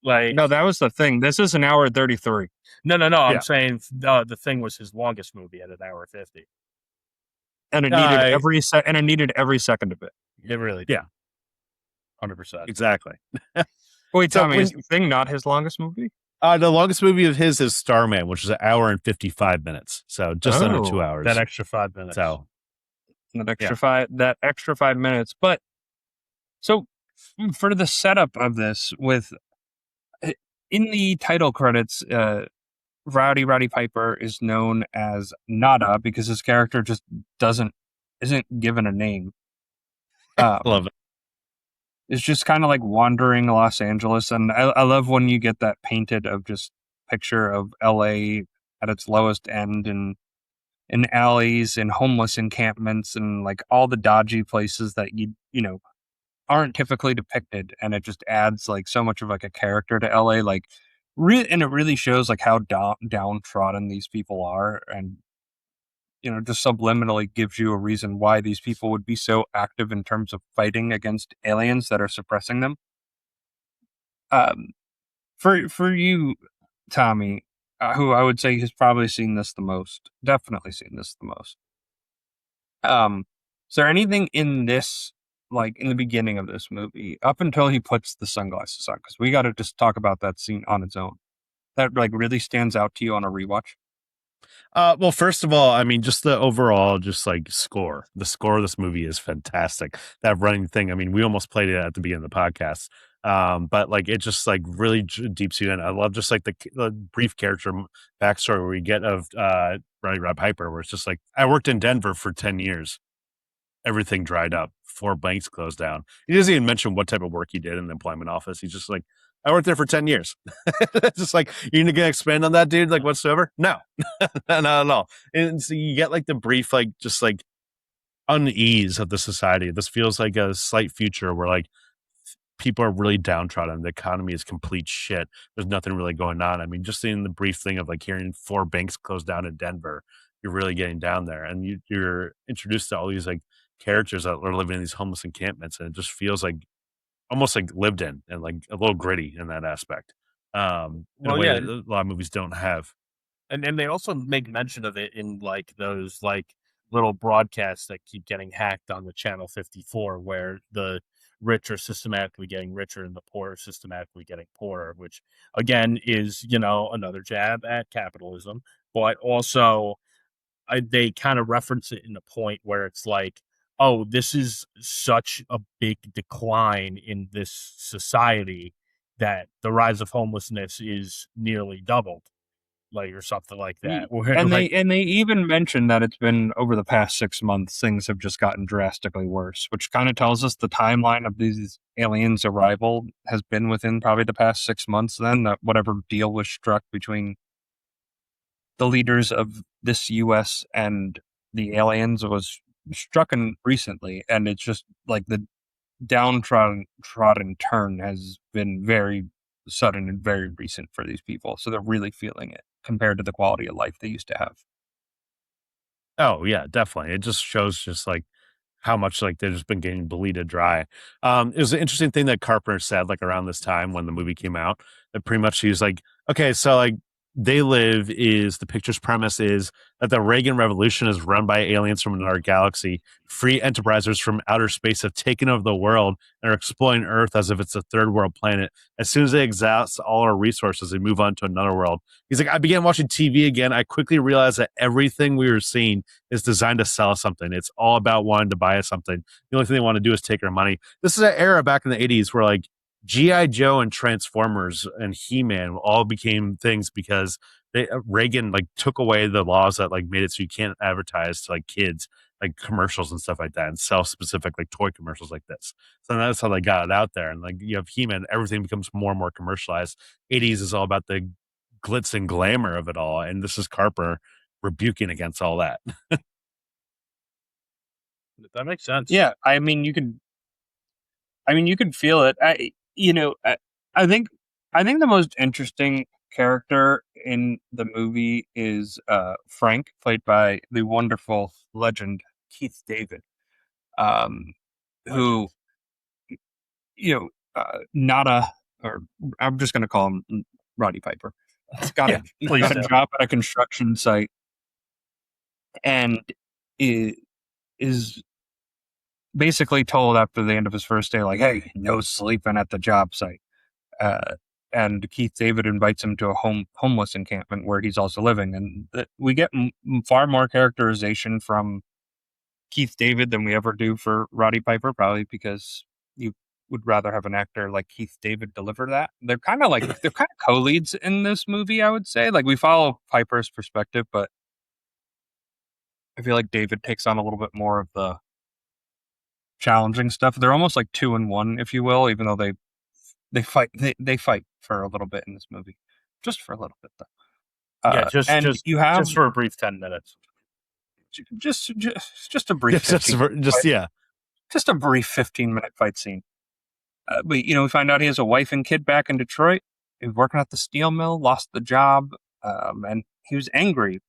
Like, no, that was the thing. This is an hour and 33. No. I'm saying the Thing was his longest movie at an hour 50, and it needed every second of it. It really did. Yeah, 100%. Exactly. Wait, Tommy, is The Thing not his longest movie? The longest movie of his is Starman, which is an hour and 55 minutes. So just under 2 hours. That extra 5 minutes. So that extra 5 minutes. But so for the setup of this, with in the title credits, Roddy Piper is known as Nada because his character just isn't given a name. Love it. It's just kind of like wandering Los Angeles, and I love when you get that painted of just picture of LA at its lowest end, and in alleys and homeless encampments and like all the dodgy places that you aren't typically depicted, and it just adds like so much of like a character to LA, like and it really shows like how downtrodden these people are, and just subliminally gives you a reason why these people would be so active in terms of fighting against aliens that are suppressing them. For you, Tommy, who I would say has probably seen this the most, definitely seen this the most. Is there anything in this, like in the beginning of this movie, up until he puts the sunglasses on, because we got to just talk about that scene on its own, that like really stands out to you on a rewatch? Well, first of all, I mean, just the overall, just like score. The score of this movie is fantastic. That running thing, I mean, we almost played it at the beginning of the podcast. But like, it just like really deeps you in. I love just like the brief character backstory we get of Roddy Piper, where it's just like, I worked in Denver for 10 years. everything dried up. 4 banks closed down. He doesn't even mention what type of work he did in the employment office. He's just like, I worked there for 10 years. It's just like, you're going to expand on that, dude, like whatsoever? No, not at all. And so you get like the brief, like, just like unease of the society. This feels like a slight future where like people are really downtrodden. The economy is complete shit. There's nothing really going on. I mean, just seeing the brief thing of like hearing 4 banks closed down in Denver, you're really getting down there, and you're introduced to all these like characters that are living in these homeless encampments, and it just feels like almost like lived in and like a little gritty in that aspect. In a way that a lot of movies don't have. And they also make mention of it in like those like little broadcasts that keep getting hacked on the Channel 54, where the rich are systematically getting richer and the poor are systematically getting poorer, which again is, another jab at capitalism. But also they kind of reference it in a point where it's like, oh, this is such a big decline in this society that the rise of homelessness is nearly doubled, like, or something like that. Where, And like, they even mentioned that it's been over the past 6 months, things have just gotten drastically worse, which kind of tells us the timeline of these aliens' arrival has been within probably the past 6 months. Then that whatever deal was struck between the leaders of this U.S. and the aliens was struck in recently, and it's just like the downtrodden turn has been very sudden and very recent for these people, so they're really feeling it compared to the quality of life they used to have. Oh yeah, definitely. It just shows just like how much like they've just been getting bleeded dry. It was an interesting thing that Carpenter said like around this time when the movie came out, that pretty much he was like, okay, so like They Live is the picture's premise is that the Reagan Revolution is run by aliens from another galaxy. Free enterprisers from outer space have taken over the world and are exploiting Earth as if it's a third world planet. As soon as they exhaust all our resources, they move on to another world. He's like, I began watching TV again. I quickly realized that everything we were seeing is designed to sell us something. It's all about wanting to buy us something. The only thing they want to do is take our money. This is an era back in the 80s where like G.I. Joe and Transformers and He-Man all became things because Reagan like took away the laws that like made it so you can't advertise to like kids like commercials and stuff like that and sell specific like toy commercials like this. So that's how they got it out there. And like you have He-Man, everything becomes more and more commercialized. 80s is all about the glitz and glamour of it all. And this is Carper rebuking against all that. that makes sense. Yeah, you can feel it. I think the most interesting character in the movie is Frank, played by the wonderful legend Keith David, who Nada, or I'm just going to call him Roddy Piper. He's got a job at a construction site, and is basically told after the end of his first day, like, hey, no sleeping at the job site. And Keith David invites him to a homeless encampment where he's also living. And we get far more characterization from Keith David than we ever do for Roddy Piper, probably because you would rather have an actor like Keith David deliver that. They're kind of co-leads in this movie, I would say. Like, we follow Piper's perspective, but I feel like David takes on a little bit more of the challenging stuff. They're almost like 2 in 1, if you will, even though they fight for a little bit in this movie, just for a little bit though. Just for a brief 10 minutes, just a brief, just a brief 15-minute fight scene. But we find out he has a wife and kid back in Detroit. He's working at the steel mill, lost the job, and he was angry.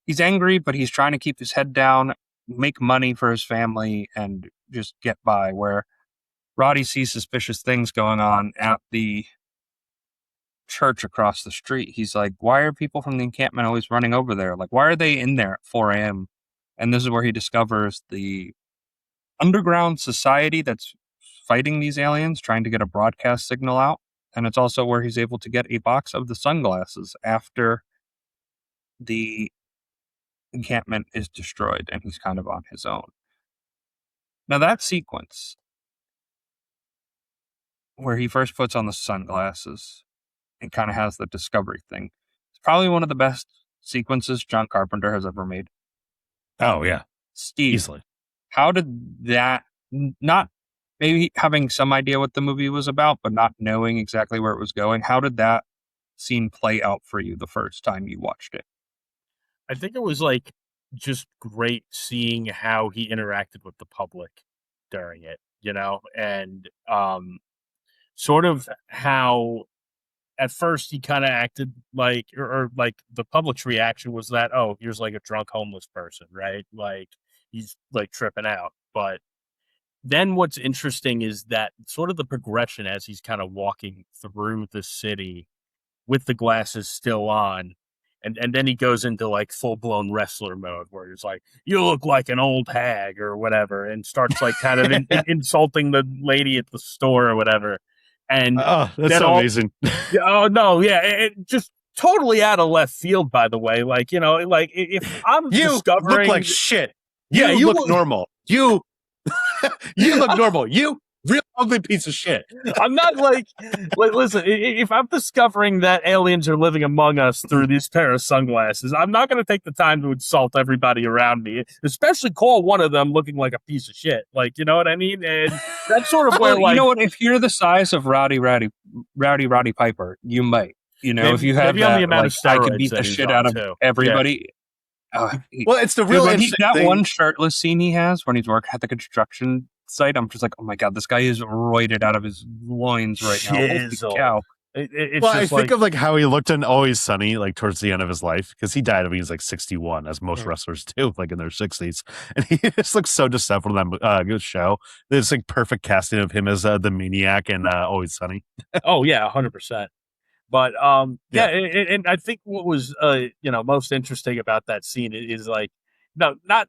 He's angry, but he's trying to keep his head down, make money for his family, and just get by. Where Roddy sees suspicious things going on at the church across the street. He's like, why are people from the encampment always running over there? Like, why are they in there at 4 a.m.? And this is where he discovers the underground society that's fighting these aliens, trying to get a broadcast signal out. And it's also where he's able to get a box of the sunglasses after the encampment is destroyed and he's kind of on his own. Now, that sequence where he first puts on the sunglasses and kind of has the discovery thing, it's probably one of the best sequences John Carpenter has ever made. Oh, yeah. Steve, easily. how did that, not maybe having some idea what the movie was about, but not knowing exactly where it was going, how did that scene play out for you the first time you watched it? I think it was like just great seeing how he interacted with the public during it, and sort of how at first he kind of acted like, or like the public's reaction was that, oh, here's like a drunk homeless person, right? Like he's like tripping out. But then what's interesting is that sort of the progression as he's kind of walking through the city with the glasses still on. And then he goes into like full blown wrestler mode where he's like, "You look like an old hag" or whatever, and starts like kind of insulting the lady at the store or whatever. And Oh, that's that so all, amazing. oh no, yeah, it just totally out of left field. By the way, like like if I'm You discovering, look like shit. Yeah, You you look look- normal. You look normal. You real ugly piece of shit. I'm not like listen, if I'm discovering that aliens are living among us through these pair of sunglasses, I'm not going to take the time to insult everybody around me, especially call one of them looking like a piece of shit. Like, you know what I mean? And that's sort of where, Well, like, you know what? If you're the size of Roddy Piper, you might. If you have maybe on the that, amount of I could steroids beat that the he's shit on, out of too. everybody. Well, it's the Dude, real when interesting that thing. one shirtless scene he has when he's working at the construction site, I'm just like, oh my god, this guy is roided out of his loins right now. Holy Shizzle. cow! It's Well, I just think of like how he looked in Always Sunny, like towards the end of his life, because he died when he was like 61, as most wrestlers do, like in their 60s, and he just looks so disheveled in that good show. There's like perfect casting of him as the maniac in Always Sunny. oh yeah, 100%. But Yeah. and I think what was most interesting about that scene is like, no, not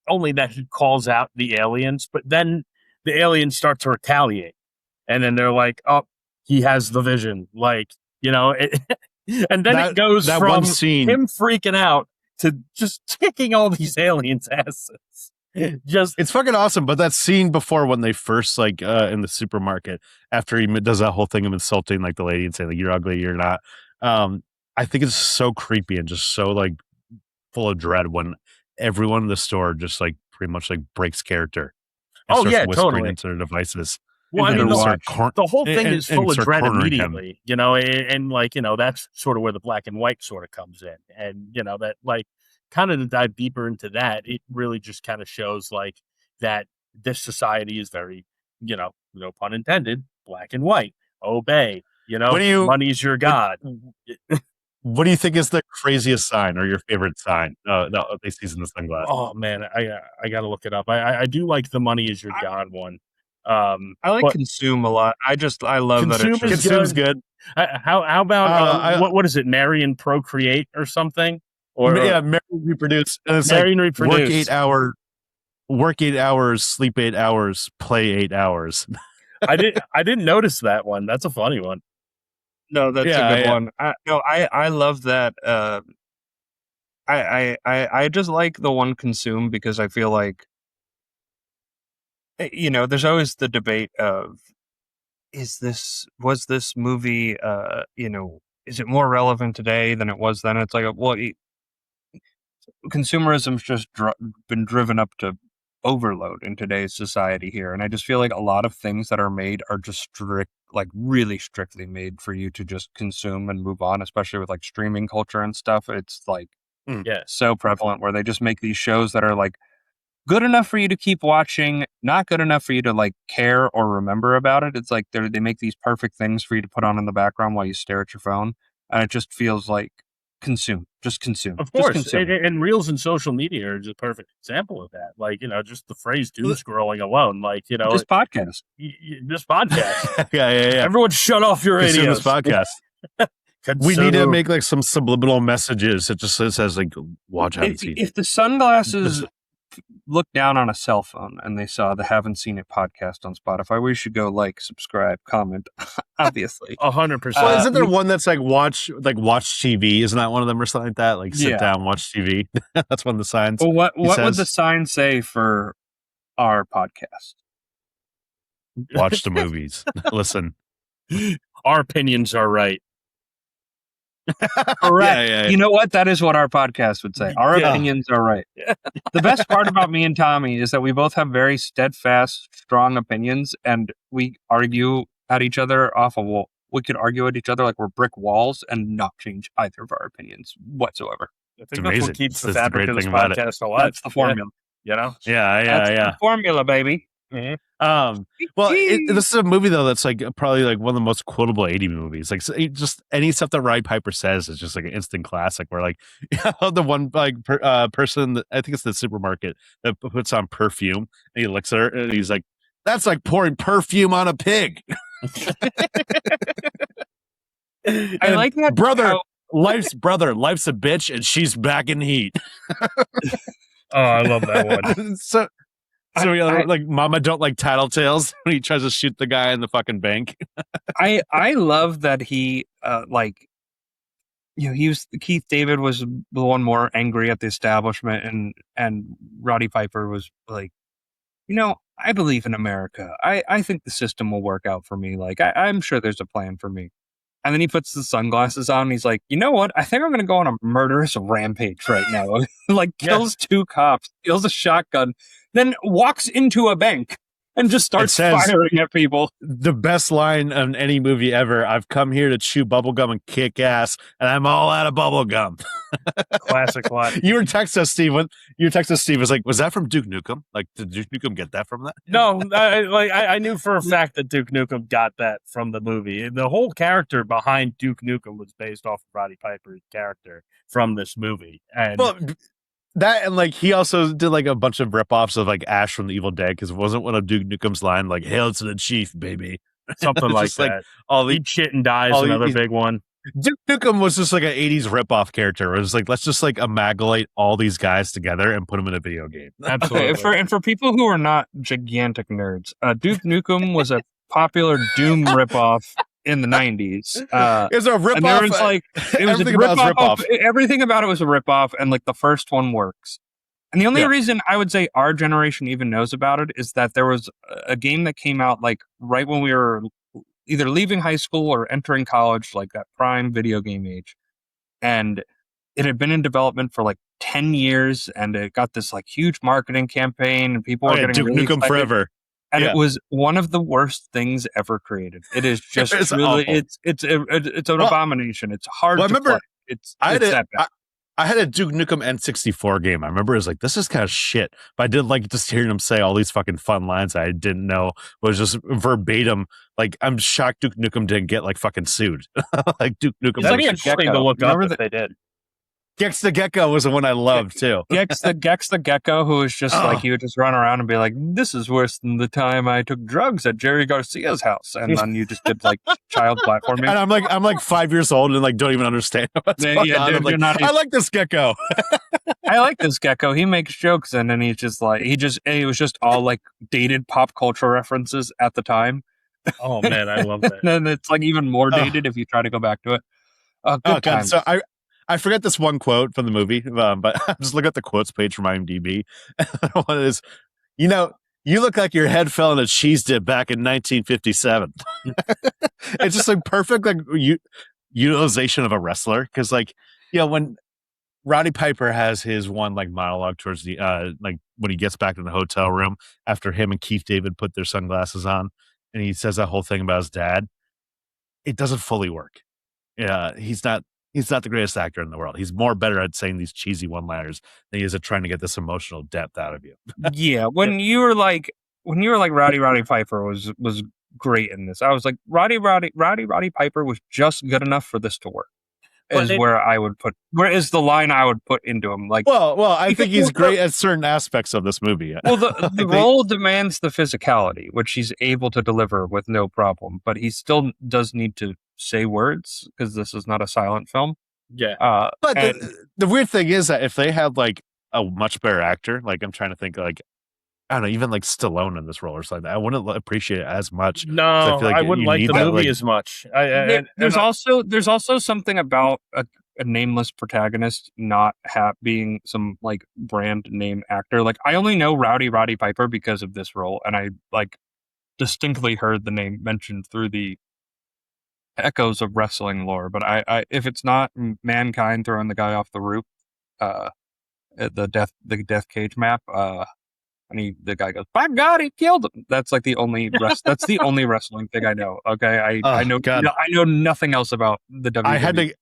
only that he calls out the aliens, but then the aliens start to retaliate, and then they're like, "Oh, he has the vision," like and then it goes that from one scene. him freaking out to just kicking all these aliens' asses. Just It's fucking awesome. But that scene before when they first like in the supermarket, after he does that whole thing of insulting like the lady and saying like you're ugly, you're not. I think it's so creepy and just so like full of dread when everyone in the store just like pretty much like breaks character and Oh, starts yeah, whispering totally. into their devices. Well, I And mean, then the, start the whole thing and- is and full of start dread cornering him. immediately, and like, that's sort of where the black and white sort of comes in. And, that like kind of to dive deeper into that, it really just kind of shows like that this society is very, no pun intended, black and white, obey, What do you- money's your god. What do you think is the craziest sign or your favorite sign? That they see in the sunglasses. Oh man, I got to look it up. I do like the money is your god one. I like but Consume a lot. I love that Consume it's is just, Consume's good. How about I- what is it? Marry and procreate or something? Or Yeah, marry and reproduce. And it's marry like and reproduce. work 8 hours, sleep 8 hours, play 8 hours. I didn't notice that one. That's a funny one. no, that's Yeah, a good yeah. one. I love that. I just like the one Consume because I feel like there's always the debate of was this movie is it more relevant today than it was then? It's like, well, consumerism's just been driven up to overload in today's society here, and I just feel like a lot of things that are made are just really strictly made for you to just consume and move on, especially with like streaming culture and stuff. It's like Yeah. so prevalent where they just make these shows that are like good enough for you to keep watching, not good enough for you to like care or remember about it. It's like they make these perfect things for you to put on in the background while you stare at your phone, and it just feels like consume. Of Just course, consume. and reels and social media are just a perfect example of that. Like, just the phrase "doom scrolling" alone. Like, This podcast. this podcast. yeah. Everyone, shut off your Consume radios. this podcast. We need to make like some subliminal messages. It just says like, watch haven't seen. If the sunglasses look down on a cell phone and they saw the Haven't Seen It podcast on Spotify, we should go like, subscribe, comment, obviously. 100%. Well, isn't there one that's like watch TV? Isn't that one of them or something like that? Like sit Yeah. down, watch TV. That's one of the signs. Well, what would says- the sign say for our podcast? Watch the movies. Listen. Our opinions are right. Correct. Yeah. You know what? That is what our podcast would say. Our Yeah. opinions are right. The best part about me and Tommy is that we both have very steadfast, strong opinions, and we argue at each other off of we could argue at each other like we're brick walls and not change either of our opinions whatsoever. I It's think that's amazing. what keeps the That's the fabric great of this thing about it. podcast alive. That's the formula. You know? Yeah. The formula, baby. Well, this is a movie though that's like probably like one of the most quotable 80 movies. Like just any stuff that Roddy Piper says is just like an instant classic. Where like the one like person that I think it's the supermarket that puts on perfume and he looks at her and he's like, "That's like pouring perfume on a pig." I like that, brother. Life's a bitch and she's back in heat. Oh, I love that one. So like Mama don't like tattletales when he tries to shoot the guy in the fucking bank. I love that he Keith David was the one more angry at the establishment, and Roddy Piper was like, I believe in America. I think the system will work out for me. Like I'm sure there's a plan for me. And then he puts the sunglasses on and he's like, you know what? I think I'm going to go on a murderous rampage right now. Like kills 2 cops, steals a shotgun, then walks into a bank and just starts firing at people. The best line of any movie ever. I've come here to chew bubblegum and kick ass, and I'm all out of bubblegum. Classic line. You were texting us, Steve. Was like, was that from Duke Nukem? Like, did Duke Nukem get that from that? No, I knew for a fact that Duke Nukem got that from the movie. The whole character behind Duke Nukem was based off of Roddy Piper's character from this movie. And that and like he also did like a bunch of ripoffs of like Ash from the Evil Dead because it wasn't one of Duke Nukem's line like "Hail to the Chief, baby," something like that. Like, all the Eat shit and die is another big one. Duke Nukem was just like an 80s ripoff character. It was like, let's just like amalgamate all these guys together and put them in a video game. Absolutely. And for people who are not gigantic nerds, Duke Nukem was a popular Doom ripoff in the 90s. It was a ripoff. And there was like, it was a ripoff. Everything about it was a ripoff, and like the first one works. And the only reason I would say our generation even knows about it is that there was a game that came out like right when we were either leaving high school or entering college, like that prime video game age. And it had been in development for like 10 years, and it got this like huge marketing campaign, and people were getting Duke really Nukem excited. forever. And it was one of the worst things ever created. It is just really, it's an abomination. It's hard to play. I had a Duke Nukem N64 game. I remember it was like, this is kind of shit. But I did like just hearing him say all these fucking fun lines I didn't know was just verbatim. Like, I'm shocked Duke Nukem didn't get like fucking sued. Like Duke Nukem. It's like interesting to look up if they did. Gex the Gecko was the one I loved too. Gex the Gecko, who was just like, he would just run around and be like, this is worse than the time I took drugs at Jerry Garcia's house. And then you just did like child platforming. And I'm like 5 years old and like don't even understand what's going on. Dude, like, I like this gecko. I like this gecko. He makes jokes, and then he's just like, it was just all like dated pop culture references at the time. Oh man, I love that. And then it's like even more dated if you try to go back to it. Good times. So I forget this one quote from the movie, but I'm just looking at the quotes page from IMDb. One is, you look like your head fell in a cheese dip back in 1957. It's just like perfect like utilization of a wrestler. Because like, when Roddy Piper has his one like monologue towards the like when he gets back to the hotel room after him and Keith David put their sunglasses on, and he says that whole thing about his dad, it doesn't fully work. Yeah, he's not the greatest actor in the world. He's more better at saying these cheesy one-liners than he is at trying to get this emotional depth out of you. Yeah, when you were like Roddy Piper was great in this. I was like, Roddy Piper was just good enough for this to work. Where is the line I would put into him? Like, well, I think he's great at certain aspects of this movie. Well, the role demands the physicality, which he's able to deliver with no problem, but he still does need to say words because this is not a silent film. Yeah. But the weird thing is that if they had like a much better actor, like I'm trying to think like, I don't know, even like Stallone in this role or something, I wouldn't appreciate it as much. No, I feel like I wouldn't like the movie as much. There's also something about a nameless protagonist not being some like brand name actor. Like I only know Roddy Piper because of this role, and I like distinctly heard the name mentioned through the echoes of wrestling lore, but I if it's not Mankind throwing the guy off the roof, at the death cage map, and the guy goes, "By God, he killed him." That's like the only that's the only wrestling thing I know. Okay, I know God. I know nothing else about the WWE. I had to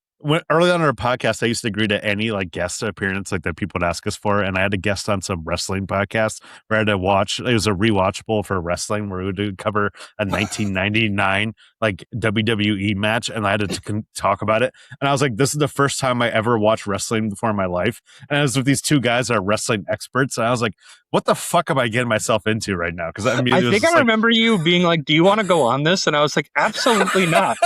early on in our podcast. I used to agree to any like guest appearance like that people would ask us for, and I had to guest on some wrestling podcast where I had to watch. It was a rewatchable for wrestling where we would cover a 1999 like WWE match, and I had to talk about it. And I was like, "This is the first time I ever watched wrestling before in my life." And I was with these two guys that are wrestling experts, and I was like, "What the fuck am I getting myself into right now?" Because I mean, I think I remember you being like, "Do you want to go on this?" And I was like, "Absolutely not."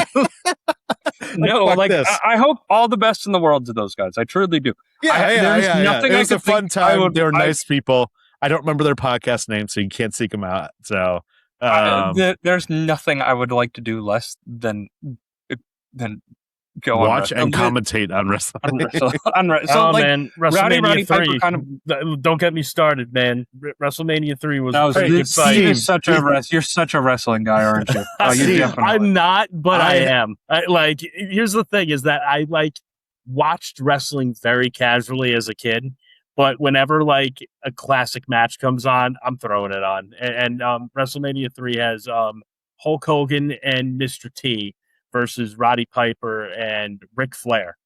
No, like I hope all the best in the world to those guys. I truly do. There's nothing. It was a fun time. They were nice people. I don't remember their podcast name, so you can't seek them out. So there's nothing I would like to do less than go watch on and commentate on wrestling. So, man, WrestleMania Roddy 3. Piper kind of, don't get me started, man. WrestleMania 3 was Steve, exciting. You're such a wrestling guy, aren't you? I'm not, but I am. Here's the thing: is that I watched wrestling very casually as a kid, but whenever like a classic match comes on, I'm throwing it on. And WrestleMania 3 has Hulk Hogan and Mr. T versus Roddy Piper and Ric Flair.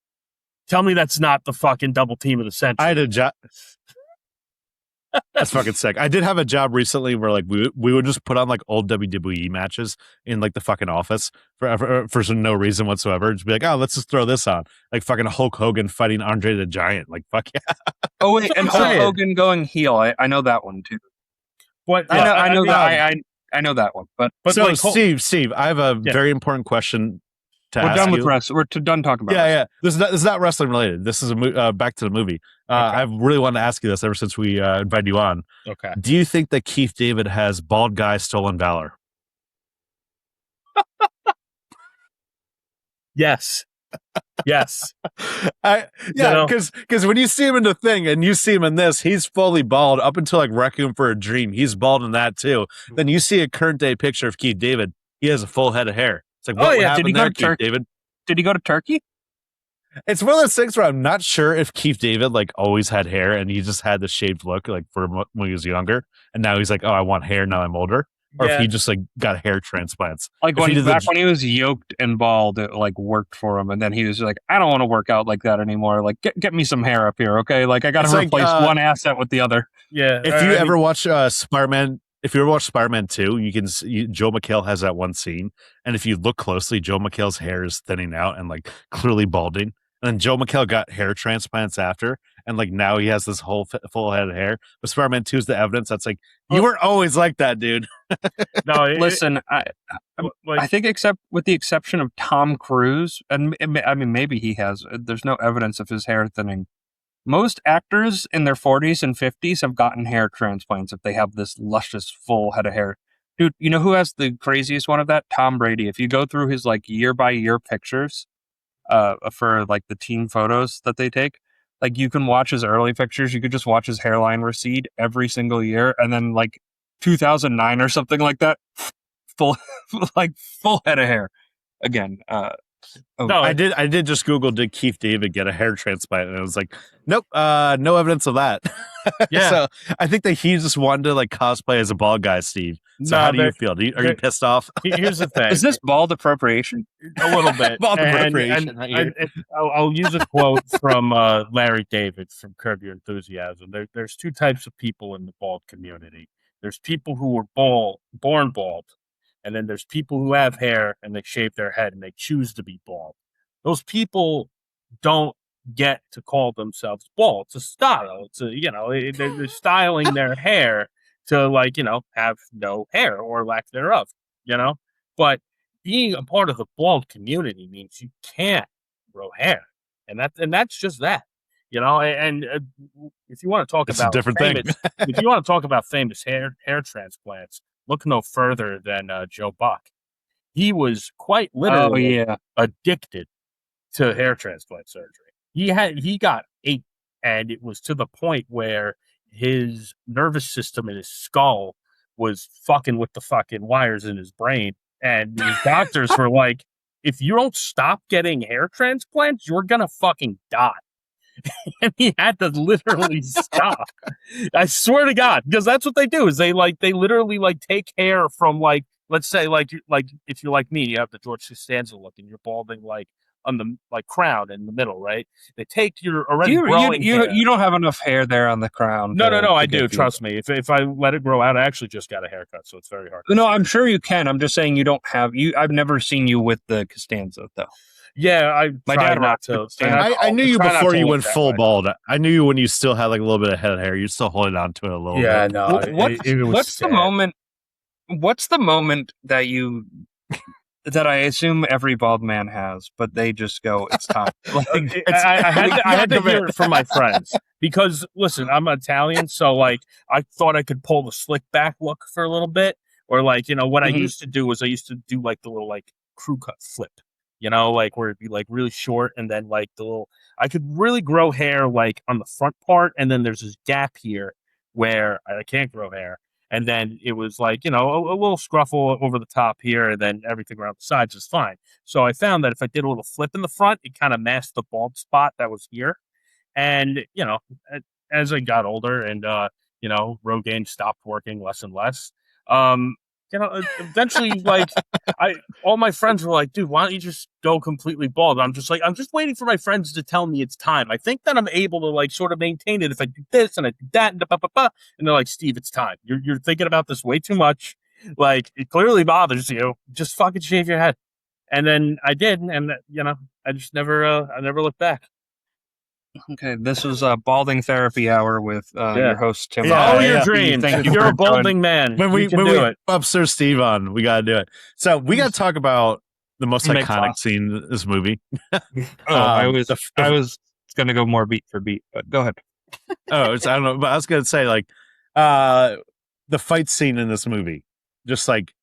Tell me that's not the fucking double team of the century. I had a job. That's fucking sick. I did have a job recently where like we would just put on like old WWE matches in like the fucking office for no reason whatsoever. Just be like, oh, let's just throw this on. Like fucking Hulk Hogan fighting Andre the Giant. Like fuck yeah. Oh wait, and Hulk Hogan going heel. I know that one too. What? Yeah, I know that one. But so like, Steve, I have a very important question to ask. We're done with wrestling. We're done talking about. Yeah. This is not wrestling related. This is back to the movie. Okay. I've really wanted to ask you this ever since we invited you on. Okay. Do you think that Keith David has bald guy stolen valor? Yes. Yes. Because when you see him in the thing and you see him in this, he's fully bald up until like Requiem for a Dream. He's bald in that too. Then you see a current day picture of Keith David. He has a full head of hair. It's like, what happened there, Keith David? Did he go to Turkey? It's one of those things where I'm not sure if Keith David like always had hair and he just had the shaved look like for when he was younger, and now he's like, oh, I want hair now I'm older, or if he just like got hair transplants. Like when he was yoked and bald, it like worked for him, and then he was like, I don't want to work out like that anymore. Like get me some hair up here, okay? Like I got to replace one asset with the other. Yeah. If you ever watch Spider-Man. If you ever watch Spider-Man 2, you can see Joe McHale has that one scene. And if you look closely, Joe McHale's hair is thinning out and like clearly balding. And then Joe McHale got hair transplants after. And like now he has this whole full head of hair. But Spider-Man 2 is the evidence that's like, you weren't always like that, dude. No, listen, I think except with the exception of Tom Cruise, and I mean, maybe he has, there's no evidence of his hair thinning. Most actors in their 40s and 50s have gotten hair transplants if they have this luscious full head of hair. Dude, you know who has the craziest one of that? Tom Brady. If you go through his like year by year pictures for like the team photos that they take, like you can watch his early pictures, you could just watch his hairline recede every single year, and then like 2009 or something like that, full head of hair again. No, I did just Google, did Keith David get a hair transplant? And I was like, nope, no evidence of that. Yeah. So I think that he just wanted to like cosplay as a bald guy, Steve. So how do you feel? Are you pissed off? Here's the thing. Is this bald appropriation? A little bit. Bald appropriation. I'll use a quote from Larry David from Curb Your Enthusiasm. There's two types of people in the bald community. There's people who were born bald. And then there's people who have hair and they shave their head and they choose to be bald. Those people don't get to call themselves bald. It's a style. It's they're styling their hair to have no hair or lack thereof, But being a part of the bald community means you can't grow hair. And that's just that. And if you want to talk about a different thing. If you want to talk about famous hair transplants, look no further than Joe Buck. He was quite literally addicted to hair transplant surgery. He got 8, and it was to the point where his nervous system in his skull was fucking with the fucking wires in his brain. And his doctors were like, if you don't stop getting hair transplants, you're gonna fucking die. And he had to literally stop. I swear to God, because that's what they do. Is they literally like take hair from like, let's say like if you're like me, you have the George Costanza look and you're balding like on the like crown in the middle, right? They take your already growing hair. You don't have enough hair there on the crown. No, I do. Trust me. If I let it grow out, I actually just got a haircut, so it's very hard. No, I'm sure you can. I'm just saying you don't have you. I've never seen you with the Costanza though. Yeah, My dad not to. I knew you before you went full way. bald. I knew you when you still had like a little bit of head of hair. You're still holding on to it a little Yeah, bit. no. What's the moment? What's the moment that you that I assume every bald man has, but they just go, "It's time." Like, I had to hear it from my friends because listen, I'm Italian, so like I thought I could pull the slick back look for a little bit, or like what I used to do was I used to do like the little like crew cut flip. Like where it'd be like really short and then like I could really grow hair like on the front part. And then there's this gap here where I can't grow hair. And then it was like, a little scruffle over the top here and then everything around the sides is fine. So I found that if I did a little flip in the front, it kind of masked the bald spot that was here. And, as I got older and, Rogaine stopped working less and less, eventually, like, all my friends were like, dude, why don't you just go completely bald? I'm just like, I'm just waiting for my friends to tell me it's time. I think that I'm able to, like, sort of maintain it if I do this and I do that and and they're like, Steve, it's time. You're thinking about this way too much. Like, it clearly bothers you. Just fucking shave your head. And then I did, and, I just I never looked back. Okay, this was a balding therapy hour with your host Tim. Follow your dreams. You're a balding man. When we do it. up Sir Steve on, we gotta do it. So we gotta talk about the most iconic scene in this movie. I was gonna go more beat for beat, but go ahead. I don't know, but I was gonna say like the fight scene in this movie, just like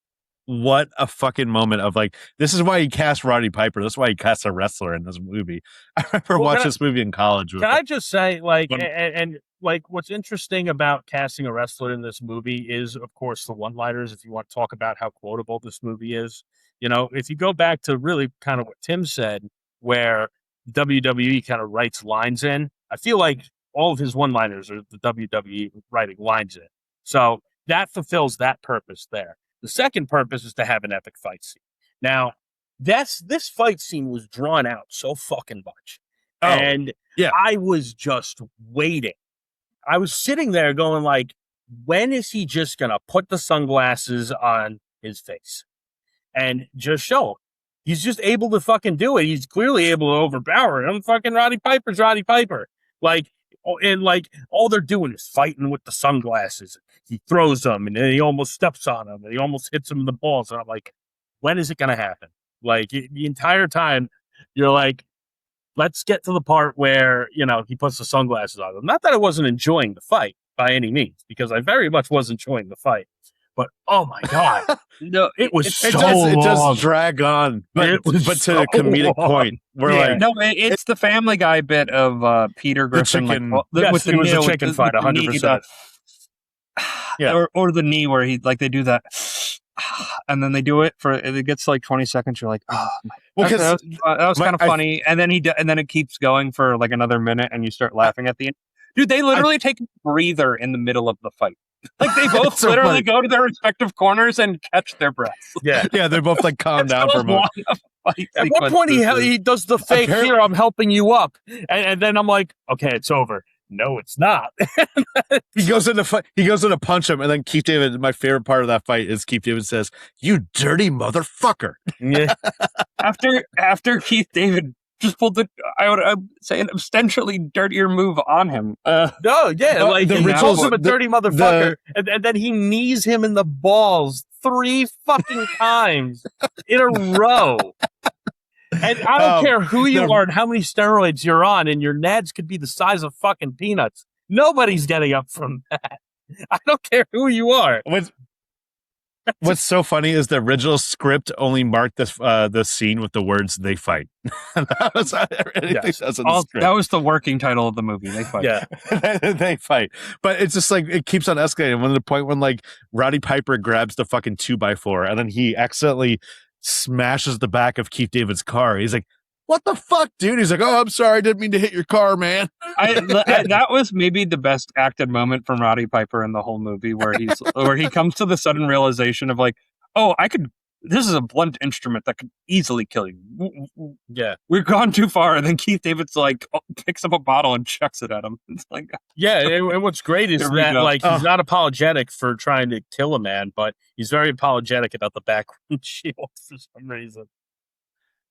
what a fucking moment of like, this is why he cast Roddy Piper. That's why he cast a wrestler in this movie. I remember watching this movie in college. Can I just say, like, and like, what's interesting about casting a wrestler in this movie is, of course, the one-liners. If you want to talk about how quotable this movie is, if you go back to really kind of what Tim said, where WWE kind of writes lines in, I feel like all of his one-liners are the WWE writing lines in. So that fulfills that purpose there. The second purpose is to have an epic fight scene. Now, this fight scene was drawn out so fucking much. And I was just waiting. I was sitting there going like, when is he just going to put the sunglasses on his face and just show him? He's just able to fucking do it. He's clearly able to overpower him. Fucking Roddy Piper's Roddy Piper. Like, and like all they're doing is fighting with the sunglasses. He throws them and then he almost steps on them and he almost hits him in the balls. And I'm like, when is it going to happen? Like the entire time you're like, let's get to the part where, he puts the sunglasses on him. Not that I wasn't enjoying the fight by any means, because I very much was enjoying the fight. But oh my God, no, it was it does drag on, but to a comedic point. It's the Family Guy bit of Peter Griffin, with the chicken fight, 100%. Yeah, or the knee where they do that, and then they do it for it gets like 20 seconds. You're like, oh, that was kind of funny, and then and then it keeps going for like another minute, and you start laughing at the end. Dude, they literally take a breather in the middle of the fight. Like they both literally go to their respective corners and catch their breath. Yeah, they're both like calm down for a moment. At one point, he does the fake here. I'm helping you up, and then I'm like, okay, it's over. No, it's not. He goes in to punch him, and then Keith David. My favorite part of that fight is Keith David says, "You dirty motherfucker." Yeah. After Keith David just pulled I would say an ostensibly dirtier move on him. He calls him a dirty motherfucker, and then he knees him in the balls 3 fucking times in a row. And I don't care who you are and how many steroids you're on, and your nads could be the size of fucking peanuts. Nobody's getting up from that. I don't care who you are. What's so funny is the original script only marked the scene with the words "they fight." That was the working title of the movie. They fight. Yeah, they fight. But it's just like it keeps on escalating. When the point when like Roddy Piper grabs the fucking 2x4 and then he accidentally smashes the back of Keith David's car. He's like, "What the fuck, dude?" He's like, "Oh, I'm sorry, I didn't mean to hit your car, man." That was maybe the best acted moment from Roddy Piper in the whole movie, where he comes to the sudden realization of like, oh, this is a blunt instrument that could easily kill you. Yeah, we've gone too far. And then Keith David's like picks up a bottle and chucks it at him. It's like, yeah. And what's great is that like he's not apologetic for trying to kill a man, but he's very apologetic about the back windshield for some reason.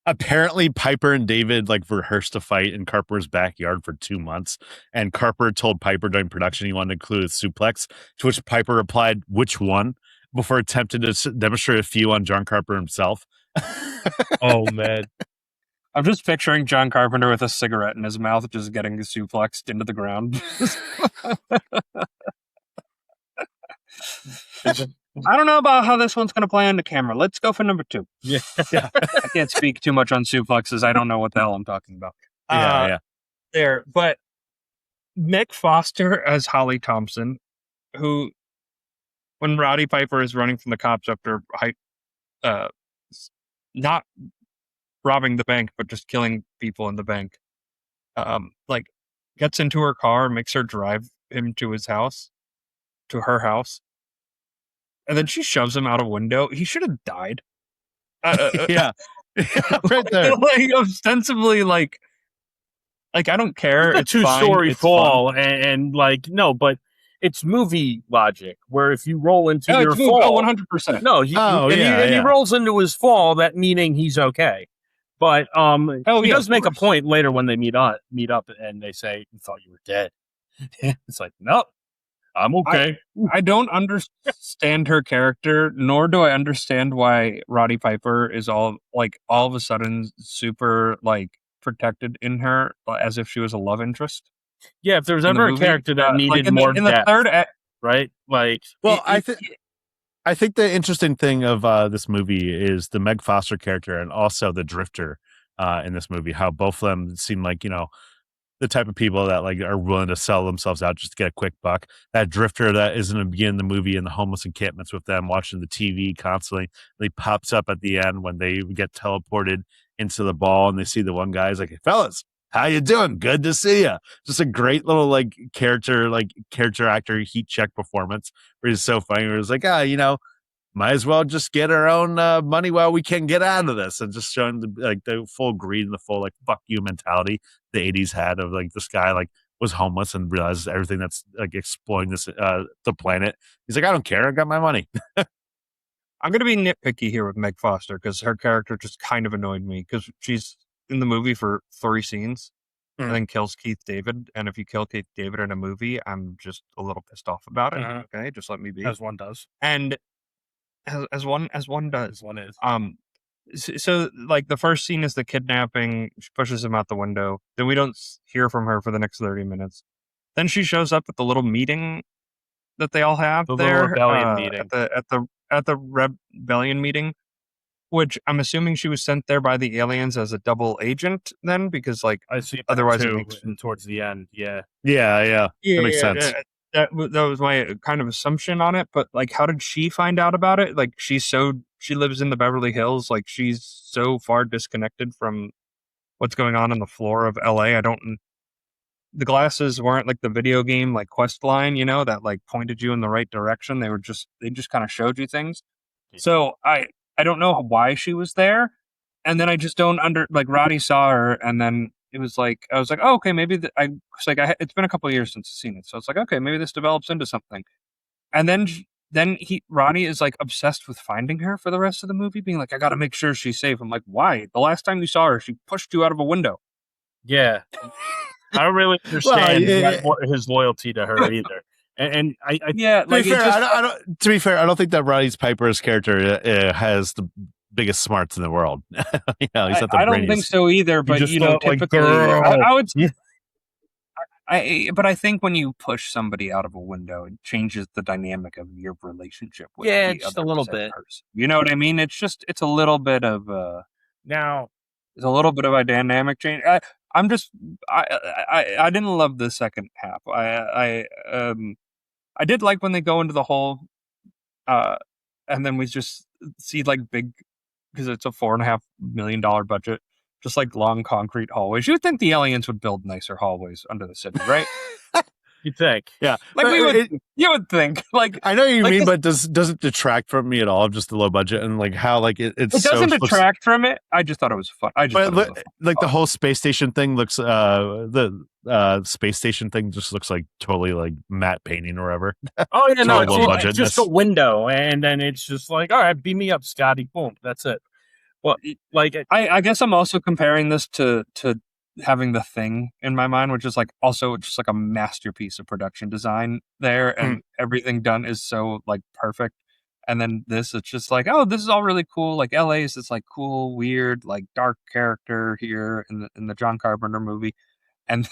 Apparently, Piper and David like rehearsed a fight in Carpenter's backyard for 2 months, and Carpenter told Piper during production he wanted to include a suplex, to which Piper replied, "Which one?" before attempting to demonstrate a few on John Carpenter himself. Oh man, I'm just picturing John Carpenter with a cigarette in his mouth, just getting suplexed into the ground. I don't know about how this one's going to play on the camera. Let's go for number 2. Yeah. I can't speak too much on suplexes. I don't know what the hell I'm talking about. Yeah. There, but Meg Foster as Holly Thompson, who, when Roddy Piper is running from the cops after not robbing the bank, but just killing people in the bank, like gets into her car, makes her drive him to her house. And then she shoves him out a window. He should have died. Yeah. Right there. Like, ostensibly, like I don't care. It's a 2-story fall, and like no, but it's movie logic where if you roll into your fall, 100%. No, he rolls into his fall, that meaning he's okay. But he does make a point later when they meet up, and they say, "You thought you were dead." It's like, nope. I'm okay. I don't understand her character, nor do I understand why Roddy Piper is all of a sudden super like protected in her, as if she was a love interest. Yeah, if there was ever a character that needed more depth, the third right? Like, well, I think the interesting thing of this movie is the Meg Foster character and also the Drifter in this movie. How both of them seem like, the type of people that like are willing to sell themselves out just to get a quick buck. That Drifter that is in the beginning of the movie in the homeless encampments with them watching the TV constantly, he pops up at the end when they get teleported into the ball and they see the one guy. He's like, "Hey, fellas, how you doing? Good to see you." Just a great little character actor heat check performance where he's so funny. Where he's like, might as well just get our own money while we can get out of this, and just showing the full greed and the full fuck you mentality the 80s had of this guy was homeless and realizes everything that's exploiting this the planet. He's like, "I don't care, I got my money." I'm gonna be nitpicky here with Meg Foster because her character just kind of annoyed me because she's in the movie for 3 scenes and then kills Keith David. And if you kill Keith David in a movie, I'm just a little pissed off about it. Okay, just let me be, as one does. And as one does. One is. So the first scene is the kidnapping. She pushes him out the window. Then we don't hear from her for the next 30 minutes. Then she shows up at the little meeting that they all have the there. Rebellion meeting. At the rebellion meeting, which I'm assuming she was sent there by the aliens as a double agent then, because I see otherwise too, it makes towards the end. Yeah. That makes sense. That was my kind of assumption on it, but how did she find out about it? She lives in the Beverly Hills, she's so far disconnected from what's going on the floor of LA. The glasses weren't like the video game quest line, that pointed you in the right direction. They just kind of showed you things. So I don't know why she was there, and then I just don't Roddy saw her, and then it was I was like, oh, okay, maybe it's been a couple of years since I've seen it, so it's okay, maybe this develops into something. And then Roddy is obsessed with finding her for the rest of the movie, being I got to make sure she's safe. I'm like, why? The last time you saw her, she pushed you out of a window. Yeah, I don't really understand his loyalty to her either. And I to be fair, I don't think that Roddy Piper's character has the biggest smarts in the world. He's not the I don't think so either. But typically, I would. But I think when you push somebody out of a window, it changes the dynamic of your relationship with the just other a little bit. person. You know what I mean? It's a little bit of now. It's a little bit of a dynamic change. I didn't love the second half. I did like when they go into the hole, and then we just see big because it's a $4.5 million budget, just like long concrete hallways. You would think the aliens would build nicer hallways under the city, right? You think? Yeah, Like but you would think. Like I know what you like mean, this- but does it detract from me at all? Just the low budget and like how like it's it doesn't so detract from it. I just thought it was fun. I just But thought it was a fun like the thought. whole space station thing looks the space station thing just looks like totally like matte painting or whatever. Oh yeah, no, Total low it's just a budgetness. window, and then it's just like, all right, beam me up, Scotty. Boom, that's it. Well, like I guess I'm also comparing this to having The Thing in my mind, which is like also just like a masterpiece of production design there, and everything done is so like perfect. And then this, it's just like, oh, this is all really cool. Like LA is this like cool, weird, like dark character here in the John Carpenter movie, and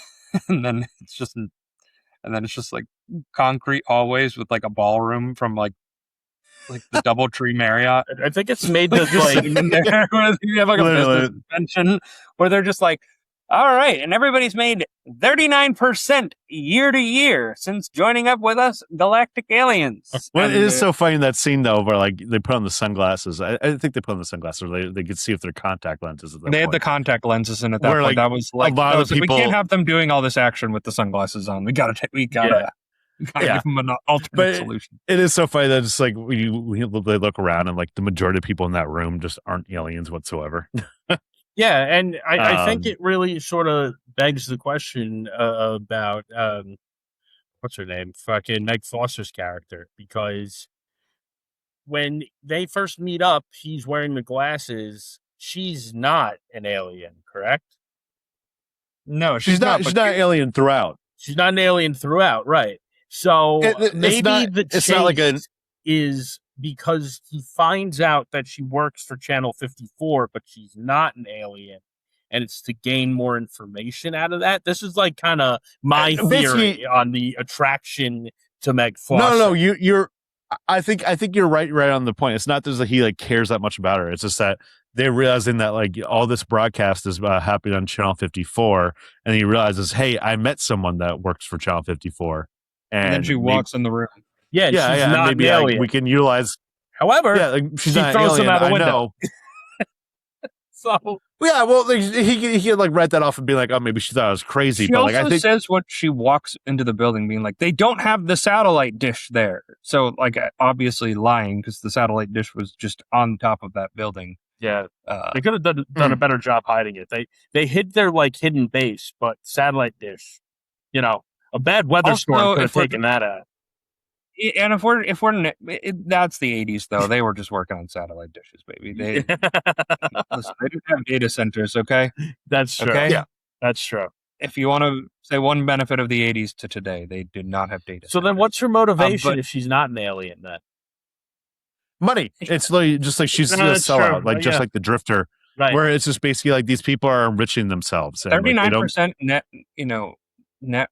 and then it's just like concrete hallways with like a ballroom from like the DoubleTree Marriott. I think it's made to Just like sitting in there. You have like a business convention where they're just like, all right, and everybody's made 39% year to year since joining up with us, galactic aliens. Well, And, it is so funny in that scene though, where like they put on the sunglasses. I think they put on the sunglasses. Or they could see if their contact lenses. At that they had the point. contact lenses in at that Where, point. like, That was like, a lot that of was like, we people- can't have them doing all this action with the sunglasses on. We gotta Yeah. give them an alternate But solution. It is so funny that it's like they look around and like the majority of people in that room just aren't aliens whatsoever. yeah, and I think Um, it really sort of begs the question about what's her name, fucking Meg Foster's character, because when they first meet up, he's wearing the glasses. She's not an alien, correct? No, she's not but alien throughout. She's not an alien throughout, right? So It's maybe not- the it's not like a- chase is because he finds out that she works for Channel 54, but she's not an alien, and it's to gain more information out of that. This is like kind of my Basically- theory on the attraction to Meg Foster. No, you're. I think you're right on the point. It's not just that he like cares that much about her. It's just that they're realizing that like all this broadcast is happening on Channel 54, and he realizes, hey, I met someone that works for Channel 54, and then she walks in the room. Yeah, she's yeah, not maybe an like, alien. we can utilize. However, Yeah, like, she's she not an throws him alien, out a I window. know. So Yeah, well, like, he could like write that off and be like, oh, maybe she thought I was crazy. She But also like, I think says what she walks into the building being like, they don't have the satellite dish there. So like obviously lying because the satellite dish was just on top of that building. yeah, they could have done a better job hiding it. They hid their like hidden base, but satellite dish, a bad weather Also, storm could have if we're- taken that out. And that's the 80s though. They were just working on satellite dishes, baby. Listen, they didn't have data centers, okay? That's true. Okay? Yeah. That's true. If you want to say one benefit of the 80s to today, they did not have data So then, centers. what's her motivation but- if she's not an alien? Then money. It's like just like she's No, a that's sellout, true. like just Yeah. like the Drifter, right? where it's just basically like these people are enriching themselves. And, like, they don't- 39% net, net,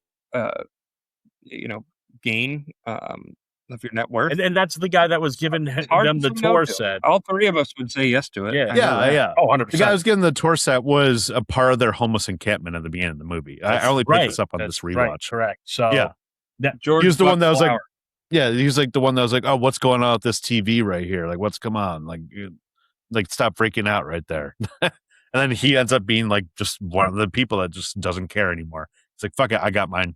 gain of your net worth. And that's the guy that was giving Hard them to the say no tour to. said. All three of us would say yes to it. Yeah. I know yeah, that. yeah. Oh, 100%. The guy who was getting the tour set was a part of their homeless encampment at the beginning of the movie. I only picked this up on this rewatch. Right, correct. So Yeah. George He was the one that was like, Flower. yeah, he was like the one that was like, oh, what's going on with this TV right here? Like, what's come on? Like stop freaking out right there. And then he ends up being like just one of the people that just doesn't care anymore. It's like, fuck it, I got mine.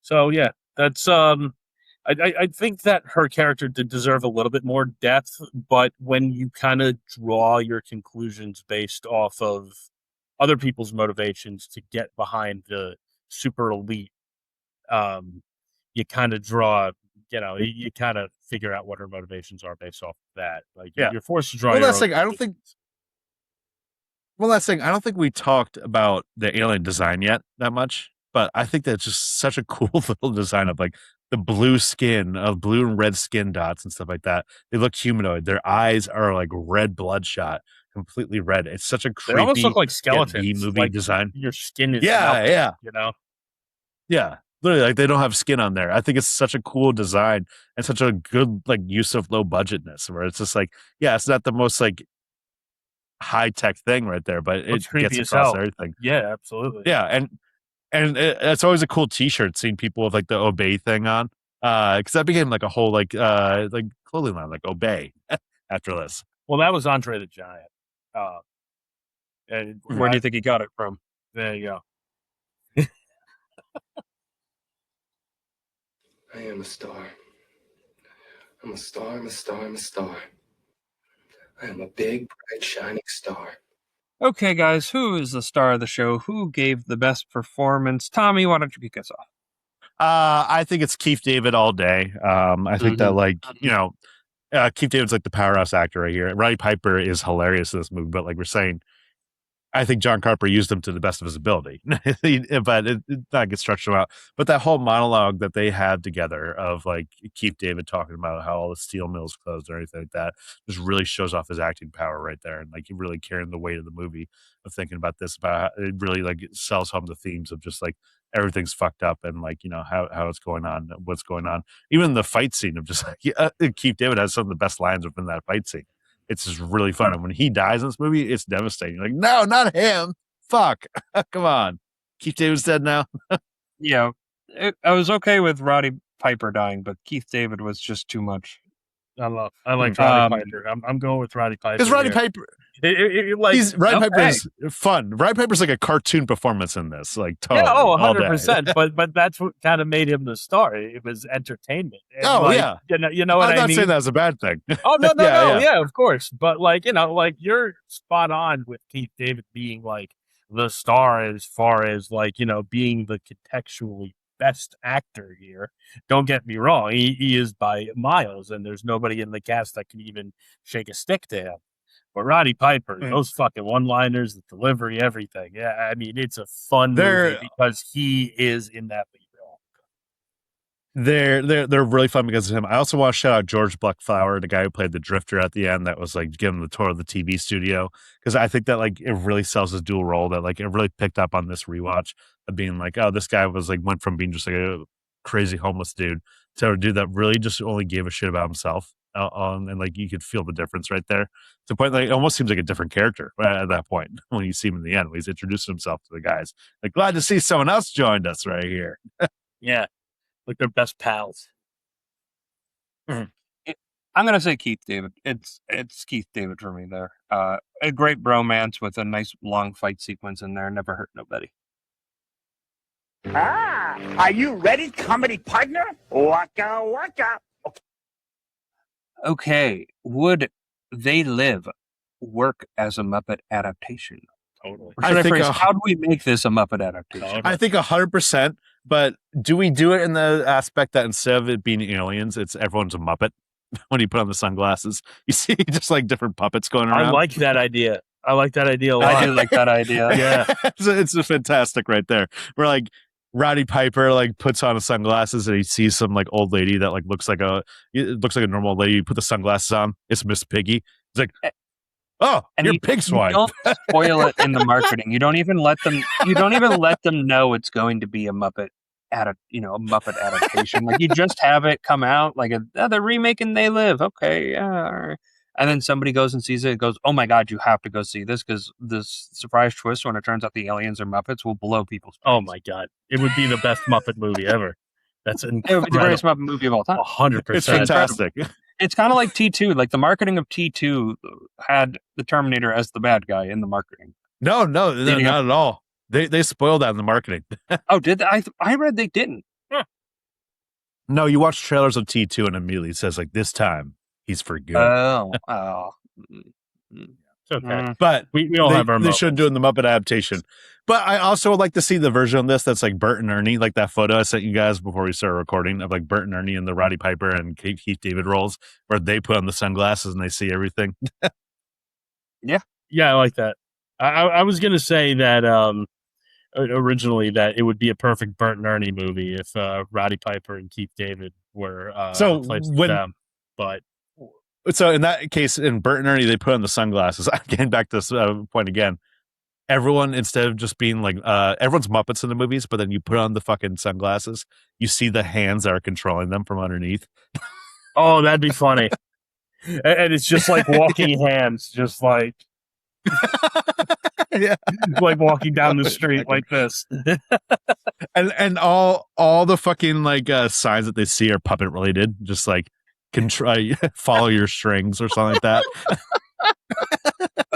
So yeah, that's I think that her character did deserve a little bit more depth, but when you kind of draw your conclusions based off of other people's motivations to get behind the super elite, you kind of draw, you kind of figure out what her motivations are based off of that. Like Yeah. you're forced to draw. Well, your that's own like, I don't think- Well, that's thing. I don't think we talked about the alien design yet that much, but I think that's just such a cool little design of like the blue skin of blue and red skin dots and stuff like that. They look humanoid. Their eyes are like red bloodshot, completely red. It's such a They creepy almost look like yet skeletons. B-movie like design. your skin is Yeah, melting, yeah. Yeah. Literally, like they don't have skin on there. I think it's such a cool design and such a good like use of low budgetness where it's just like, yeah, it's not the most like high tech thing right there, but it Looks creepy gets as across hell. everything. Yeah, absolutely. Yeah, and it's always a cool T-shirt seeing people with like the Obey thing on, because that became like a whole like clothing line, like Obey. after this. Well, that was Andre the Giant. And Where do you think he got it from? there you go. I am a star. I'm a star, I'm a star, I'm a star. I am a big, bright, shining star. Okay, guys, who is the star of the show? Who gave the best performance? Tommy, why don't you kick us off? I think it's Keith David all day. I think that, like, Keith David's like the powerhouse actor right here. Roddy Piper is hilarious in this movie, but like we're saying, I think John Carpenter used him to the best of his ability, but it not get stretched him out. But that whole monologue that they had together of like Keith David talking about how all the steel mills closed or anything like that just really shows off his acting power right there. And like he really carrying the weight of the movie of thinking about this, about how it really like it sells home the themes of just like everything's fucked up and like, you know, how it's going on, what's going on. Even the fight scene of just like Keith David has some of the best lines within that fight scene. It's just really fun. And when he dies in this movie, it's devastating. You're like, no, not him. Fuck. Come on. Keith David's dead now. Yeah, I was okay with Roddy Piper dying, but Keith David was just too much. I like Roddy Piper. I'm going with Roddy Piper. Because Roddy Piper, Roddy Piper is fun. Roddy Piper's like a cartoon performance in this, like totally. Yeah, 100%. But that's what kind of made him the star. It was entertainment. And yeah. You know what I mean? I'm not saying that was a bad thing. Oh no, yeah, of course. But like, you know, like you're spot on with Keith David being like the star as far as like, you know, being the contextually best actor here. Don't get me wrong, he is by miles, and there's nobody in the cast that can even shake a stick to him. But Roddy Piper, those fucking one-liners, the delivery, everything. Yeah, I mean, it's a fun movie because he is in that lead role. They're really fun because of him. I also want to shout out George Blackflower, the guy who played the Drifter at the end. That was like giving the tour of the TV studio, because I think that like it really sells his dual role. That like it really picked up on this rewatch of being like, oh, this guy was like went from being just like a crazy homeless dude to a dude that really just only gave a shit about himself. And like you could feel the difference right there. To the point, like it almost seems like a different character at that point when you see him in the end when he's introducing himself to the guys. Like, glad to see someone else joined us right here. Yeah. Like they're best pals. I'm gonna say Keith David. It's Keith David for me there. A great bromance with a nice long fight sequence in there. Never hurt nobody. Are you ready, comedy partner? Waka waka. Okay, would They Live work as a Muppet adaptation? Totally. How do we make this a Muppet adaptation? I think 100%. But do we do it in the aspect that instead of it being aliens, it's everyone's a Muppet? When you put on the sunglasses, you see just like different puppets going around. I like that idea. I like that idea a lot. I do like that idea. Yeah. It's a fantastic right there. We're like Roddy Piper like puts on the sunglasses and he sees some like old lady that like looks like a normal lady. You put the sunglasses on, it's Miss Piggy. It's like, oh, and you're Pig Swine. You don't spoil it in the marketing. You don't even let them. You don't even let them know it's going to be a Muppet a Muppet adaptation. Like you just have it come out like they're remaking They Live. Okay, yeah. And then somebody goes and sees it and goes, oh my God, you have to go see this because this surprise twist when it turns out the aliens are Muppets will blow people's minds. Oh my God. It would be the best Muppet movie ever. That's incredible. It would be the greatest Muppet movie of all time. 100%. It's fantastic. It's kind of like T2. Like the marketing of T2 had the Terminator as the bad guy in the marketing. No, not at all. They spoiled that in the marketing. Oh, did they? I read they didn't. Huh. No, you watch trailers of T2 and immediately it says like this time he's for good. Oh. It's okay. But we all have our They shouldn't do it in the Muppet adaptation. But I also would like to see the version of this that's like Bert and Ernie, like that photo I sent you guys before we started recording of like Bert and Ernie in the Roddy Piper and Keith David roles, where they put on the sunglasses and they see everything. Yeah, I like that. I was gonna say that originally that it would be a perfect Bert and Ernie movie if Roddy Piper and Keith David were replaced with them. But so in that case, in Bert and Ernie, they put on the sunglasses. Getting back to this point again, everyone, instead of just being like, everyone's Muppets in the movies, but then you put on the fucking sunglasses, you see the hands that are controlling them from underneath. Oh, that'd be funny. And it's just like walking hands, just like, yeah, like walking down the street like this. and all the fucking like signs that they see are puppet related, just like can try follow your strings or something like that.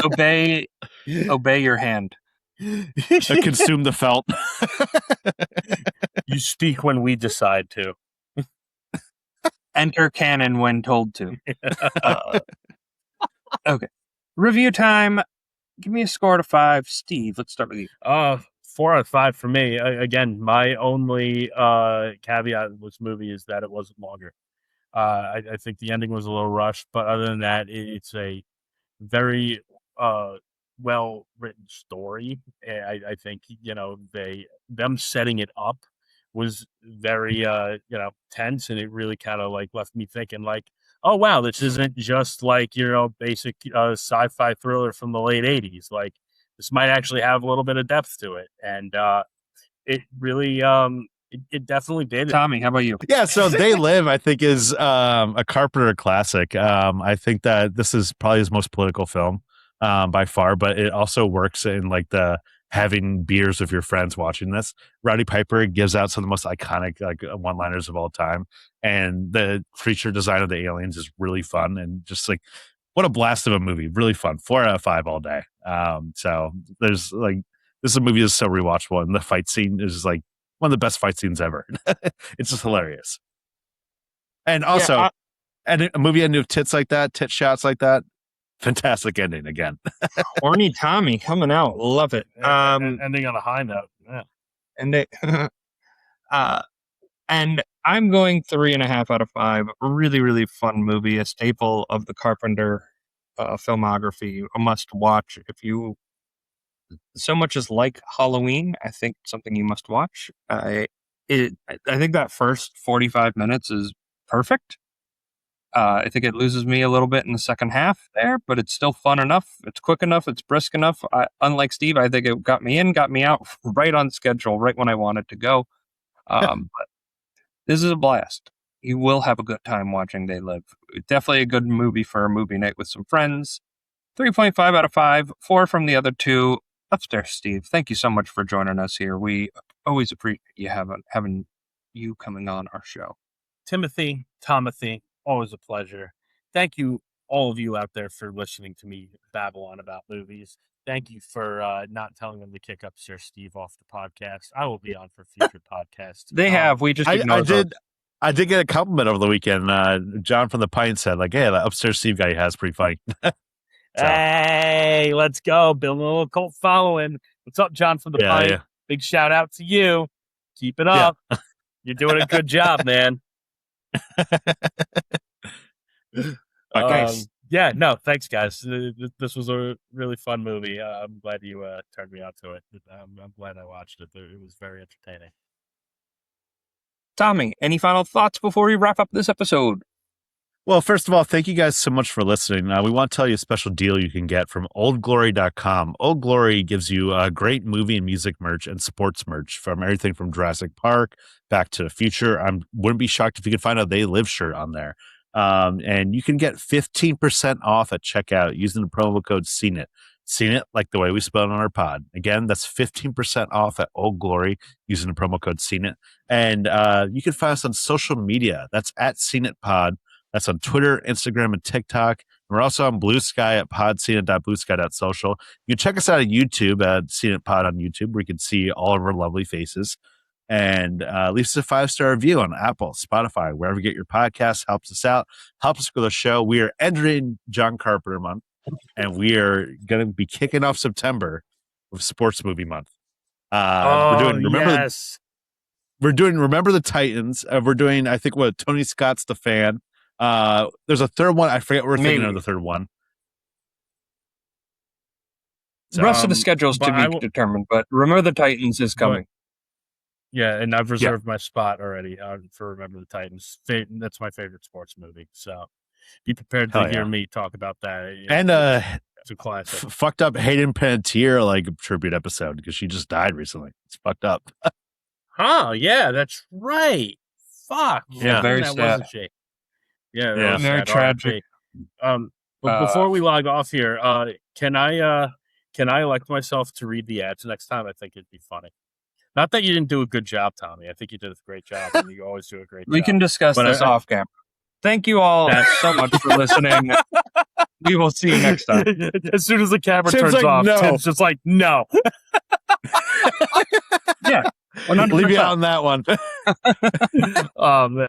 Obey your hand. Consume the felt. You speak when we decide to. Enter canon when told to. Okay. Review time. Give me a score out of 5. Steve, let's start with you. 4 out of 5 for me. Again, my only caveat with this movie is that it wasn't longer. I think the ending was a little rushed, but other than that, it's a very well written story. I think them setting it up was very tense, and it really kind of like left me thinking like, oh wow, this isn't just like basic sci-fi thriller from the late 80s. Like this might actually have a little bit of depth to it, and it really it definitely did. Tommy, how about you? Yeah, so They Live, I think, is a Carpenter classic. I think that this is probably his most political film by far, but it also works in like the having beers with your friends watching this. Roddy Piper gives out some of the most iconic like one-liners of all time, and the creature design of the aliens is really fun and just like what a blast of a movie. Really fun. 4 out of 5 all day. So there's like this is a movie that's so rewatchable, and the fight scene is like one of the best fight scenes ever. It's just hilarious. And also, and a movie ending with tits like that, tit shots like that, fantastic ending again. Horny Tommy coming out, love it. Ending on a high note. Yeah. And they, and I'm going 3.5 out of 5. Really, really fun movie, a staple of the Carpenter filmography, a must watch if you so much as like Halloween. I think something you must watch. I think that first 45 minutes is perfect. I think it loses me a little bit in the second half there, but it's still fun enough. It's quick enough. It's brisk enough. Unlike Steve, I think it got me in, got me out right on schedule, right when I wanted to go. But this is a blast. You will have a good time watching They Live. Definitely a good movie for a movie night with some friends. 3.5 out of 5, 4 from the other two. Upstairs, Steve. Thank you so much for joining us here. We always appreciate you having you coming on our show. Timothy, always a pleasure. Thank you, all of you out there, for listening to me babble on about movies. Thank you for not telling them to kick Upstairs Steve off the podcast. I will be on for future podcasts. They have. We just ignored those. I did get a compliment over the weekend. John from the Pine said, like, hey, that Upstairs Steve guy has pretty funny. So. Hey, let's go. Building a little cult following. What's up, John from the Pine? Yeah. Big shout out to you. Keep it up. Yeah. You're doing a good job, man. Nice. Yeah, no, thanks, guys. This was a really fun movie. I'm glad you turned me on to it. I'm glad I watched it. It was very entertaining. Tommy, any final thoughts before we wrap up this episode? Well, first of all, thank you guys so much for listening. We want to tell you a special deal you can get from oldglory.com. Old Glory gives you great movie and music merch and sports merch from everything from Jurassic Park, Back to the Future. I wouldn't be shocked if you could find a They Live shirt on there. And you can get 15% off at checkout using the promo code CNET. CNET, like the way we spell it on our pod. Again, that's 15% off at Old Glory using the promo code CNET. And you can find us on social media. That's at CNET Pod. That's on Twitter, Instagram, and TikTok. We're also on Blue Sky at podcnet.bluesky.social. You can check us out at YouTube at CNET Pod on YouTube, where you can see all of our lovely faces. And leave us a 5-star review on Apple, Spotify, wherever you get your podcasts. Helps us out. Helps us grow the show. We are entering John Carpenter Month, and we are going to be kicking off September with Sports Movie Month. We're doing Remember the Titans. We're doing, I think, Tony Scott's The Fan. There's a third one. I forget what we're thinking of the third one. The rest of the schedule's to be determined, but Remember the Titans is coming. Yeah, and I've reserved my spot already for Remember the Titans. That's my favorite sports movie, so be prepared to hear me talk about that. And it's a classic. Fucked up Hayden Panettiere like tribute episode because she just died recently. It's fucked up. Huh? Yeah, that's right. Fuck. Yeah, very sad. Yeah, very tragic. But before we log off here, can I elect myself to read the ads next time? I think it'd be funny. Not that you didn't do a good job, Tommy. I think you did a great job, and you always do a great job. We can discuss this off camera. Thank you all so much for listening. We will see you next time. As soon as the camera Tim's turns like, off, no. Tim's just like, no. Yeah. 100%. Leave you out on that one. Man.